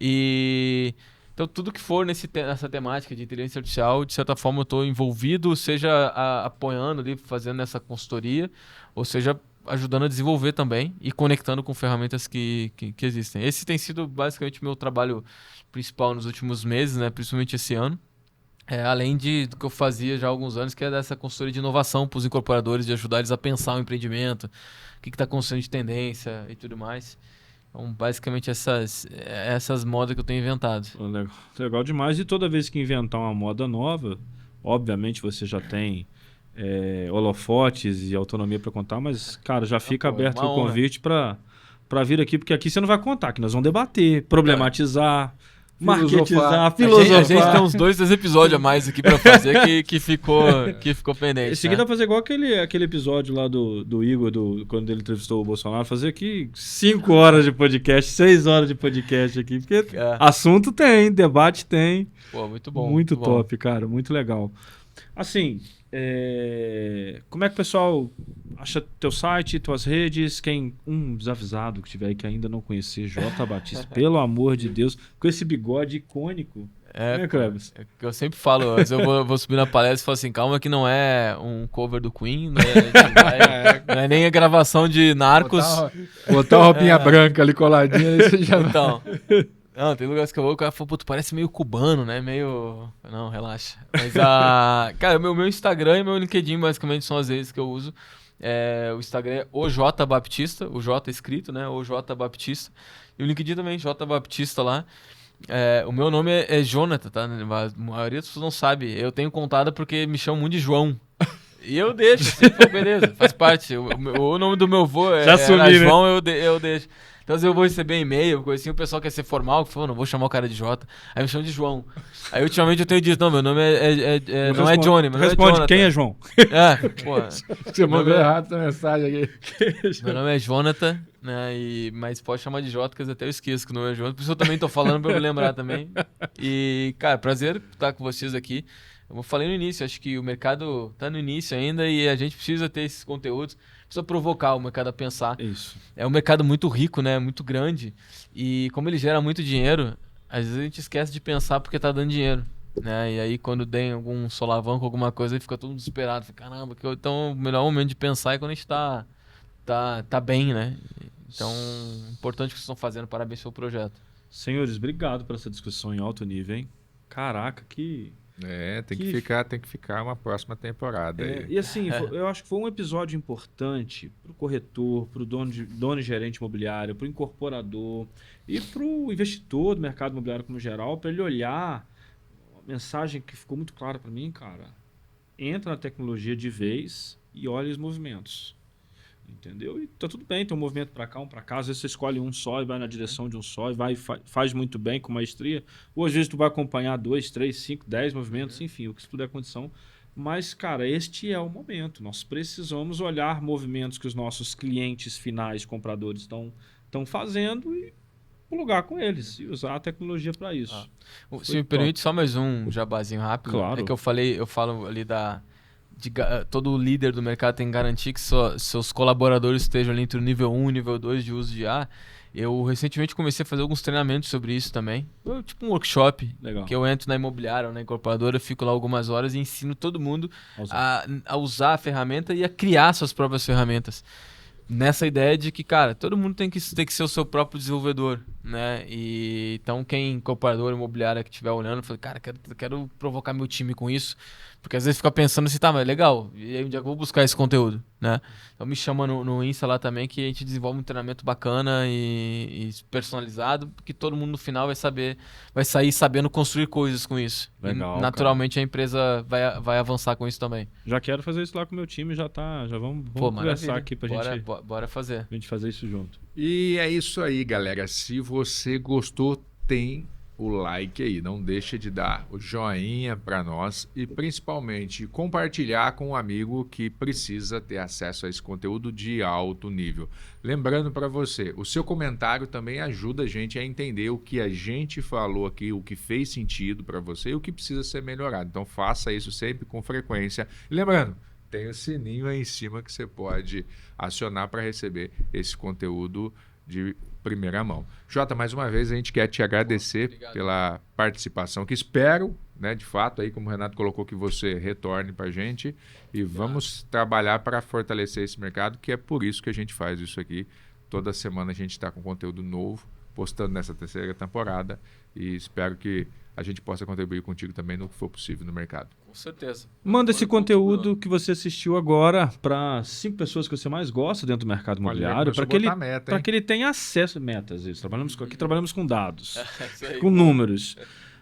E então tudo que for nessa temática de inteligência artificial, de certa forma eu estou envolvido, seja apoiando ali, fazendo essa consultoria, ou seja ajudando a desenvolver também e conectando com ferramentas que existem. Esse tem sido basicamente o meu trabalho principal nos últimos meses, né? Principalmente esse ano. Além do que eu fazia já há alguns anos, que é dessa consultoria de inovação para os incorporadores, de ajudar eles a pensar o empreendimento, o que está acontecendo de tendência e tudo mais. Então, basicamente, essas modas que eu tenho inventado.
Legal demais. E toda vez que inventar uma moda nova, obviamente você já tem holofotes e autonomia para contar, mas, cara, já fica aberto o convite para vir aqui, porque aqui você não vai contar, que nós vamos debater, problematizar... Marketizar, filosofar.
A gente tem uns 2 episódios a mais aqui pra fazer que ficou pendente.
Esse aqui dá pra fazer igual aquele episódio lá do Igor, quando ele entrevistou o Bolsonaro, fazer aqui 5 horas de podcast, 6 horas de podcast aqui, porque assunto tem, debate tem.
Pô, muito bom.
Muito top, cara, muito legal. Assim, como é que o pessoal acha teu site, tuas redes? Um desavisado que tiver aí que ainda não conhecer J. Batista, pelo amor de Deus, com esse bigode icônico. Cleves?
Eu sempre falo, mas eu vou subir na palestra e falo assim, calma que não é um cover do Queen, não é nem a gravação de Narcos.
Botar uma roupinha branca ali coladinha, aí você já...
Então... Não, tem lugares que eu vou, o cara fala, pô, tu parece meio cubano, né? Meio... Não, relaxa. Mas, cara, meu Instagram e meu LinkedIn, basicamente, são as redes que eu uso. O Instagram é OJ Baptista, o J escrito, né? OJ Baptista. E o LinkedIn também, J Baptista lá. O meu nome é Jonathan, tá? A maioria das pessoas não sabe. Eu tenho contado porque me chamam muito de João. E eu deixo, assim, pô, beleza, faz parte. O nome do meu avô era João, né? eu deixo. Então, às vezes eu vou receber e-mail, coisa assim, o pessoal quer ser formal, que falou, não vou chamar o cara de Jota. Aí me chama de João. Aí, ultimamente, eu tenho dito, não, meu nome não é Johnny, meu nome é Jonathan.
Quem é João?
Pô.
Você mandou errado essa mensagem aqui.
Meu nome é Jonathan, né, mas pode chamar de Jota, que até eu esqueço que não é Jonathan. Por isso eu também tô falando pra eu me lembrar também. E, cara, prazer estar com vocês aqui. Eu falei no início, acho que o mercado tá no início ainda e a gente precisa ter esses conteúdos. Precisa provocar o mercado a pensar.
Isso. É
um mercado muito rico, né? Muito grande. E como ele gera muito dinheiro, às vezes a gente esquece de pensar porque tá dando dinheiro, né? E aí quando tem algum solavanco, alguma coisa, aí fica todo desesperado. Fica, caramba, então o melhor momento de pensar é quando a gente tá bem, né? Então, importante o que vocês estão fazendo. Parabéns pelo projeto.
Senhores, obrigado por essa discussão em alto nível, hein? Caraca, que...
tem que ficar uma próxima temporada.
E assim, eu acho que foi um episódio importante para o corretor, para o dono e gerente imobiliário, para o incorporador e para o investidor do mercado imobiliário como geral, para ele olhar uma mensagem que ficou muito clara para mim, cara. Entra na tecnologia de vez e olha os movimentos. Entendeu? E tá tudo bem, tem um movimento para cá, um para cá. Às vezes você escolhe um só e vai na direção de um só e faz muito bem, com maestria. Ou às vezes tu vai acompanhar 2, 3, 5, 10 movimentos, enfim, o que se puder condição. Mas, cara, este é o momento. Nós precisamos olhar movimentos que os nossos clientes finais, compradores, estão fazendo e plugar com eles e usar a tecnologia para isso.
Se me permite, só mais um jabazinho rápido.
Claro.
É que eu falo ali todo líder do mercado tem que garantir que seus colaboradores estejam ali entre o nível 1 e o nível 2 de uso de IA. Eu recentemente comecei a fazer alguns treinamentos sobre isso também. Tipo um workshop.
Legal.
Que eu entro na imobiliária ou na incorporadora, fico lá algumas horas e ensino todo mundo a usar a ferramenta e a criar suas próprias ferramentas. Nessa ideia de que, cara, todo mundo tem que ser o seu próprio desenvolvedor, né? E então quem incorporador imobiliária que estiver olhando, fala, cara, quero provocar meu time com isso. Porque às vezes fica pensando assim, tá, mas legal, e aí onde é que eu vou buscar esse conteúdo, né? Então me chama no Insta lá também, que a gente desenvolve um treinamento bacana e personalizado, porque todo mundo no final vai sair sabendo construir coisas com isso.
Legal,
e naturalmente cara. A empresa vai avançar com isso também.
Já quero fazer isso lá com o meu time, já vamos conversar aqui pra gente...
Bora fazer.
A gente fazer isso junto.
E é isso aí, galera. Se você gostou, tem o like aí, não deixa de dar o joinha para nós e principalmente compartilhar com um amigo que precisa ter acesso a esse conteúdo de alto nível. Lembrando para você, o seu comentário também ajuda a gente a entender o que a gente falou aqui, o que fez sentido para você e o que precisa ser melhorado. Então faça isso sempre com frequência. E lembrando, tem o sininho aí em cima que você pode acionar para receber esse conteúdo de primeira mão. Jota, mais uma vez a gente quer te agradecer pela participação, que espero, né, de fato, aí como o Renato colocou, que você retorne para a gente e vamos trabalhar para fortalecer esse mercado, que é por isso que a gente faz isso aqui. Toda semana a gente está com conteúdo novo, postando nessa terceira temporada e espero que a gente possa contribuir contigo também no que for possível no mercado.
Com certeza.
Manda esse conteúdo que você assistiu agora para 5 pessoas que você mais gosta dentro do mercado imobiliário, para que ele tenha acesso a metas. Aqui trabalhamos com dados, com números.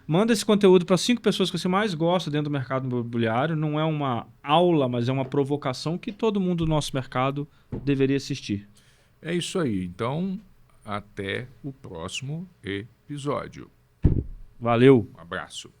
Manda esse conteúdo para 5 pessoas que você mais gosta dentro do mercado imobiliário. Não é uma aula, mas é uma provocação que todo mundo do nosso mercado deveria assistir.
É isso aí. Então, até o próximo episódio.
Valeu.
Um abraço.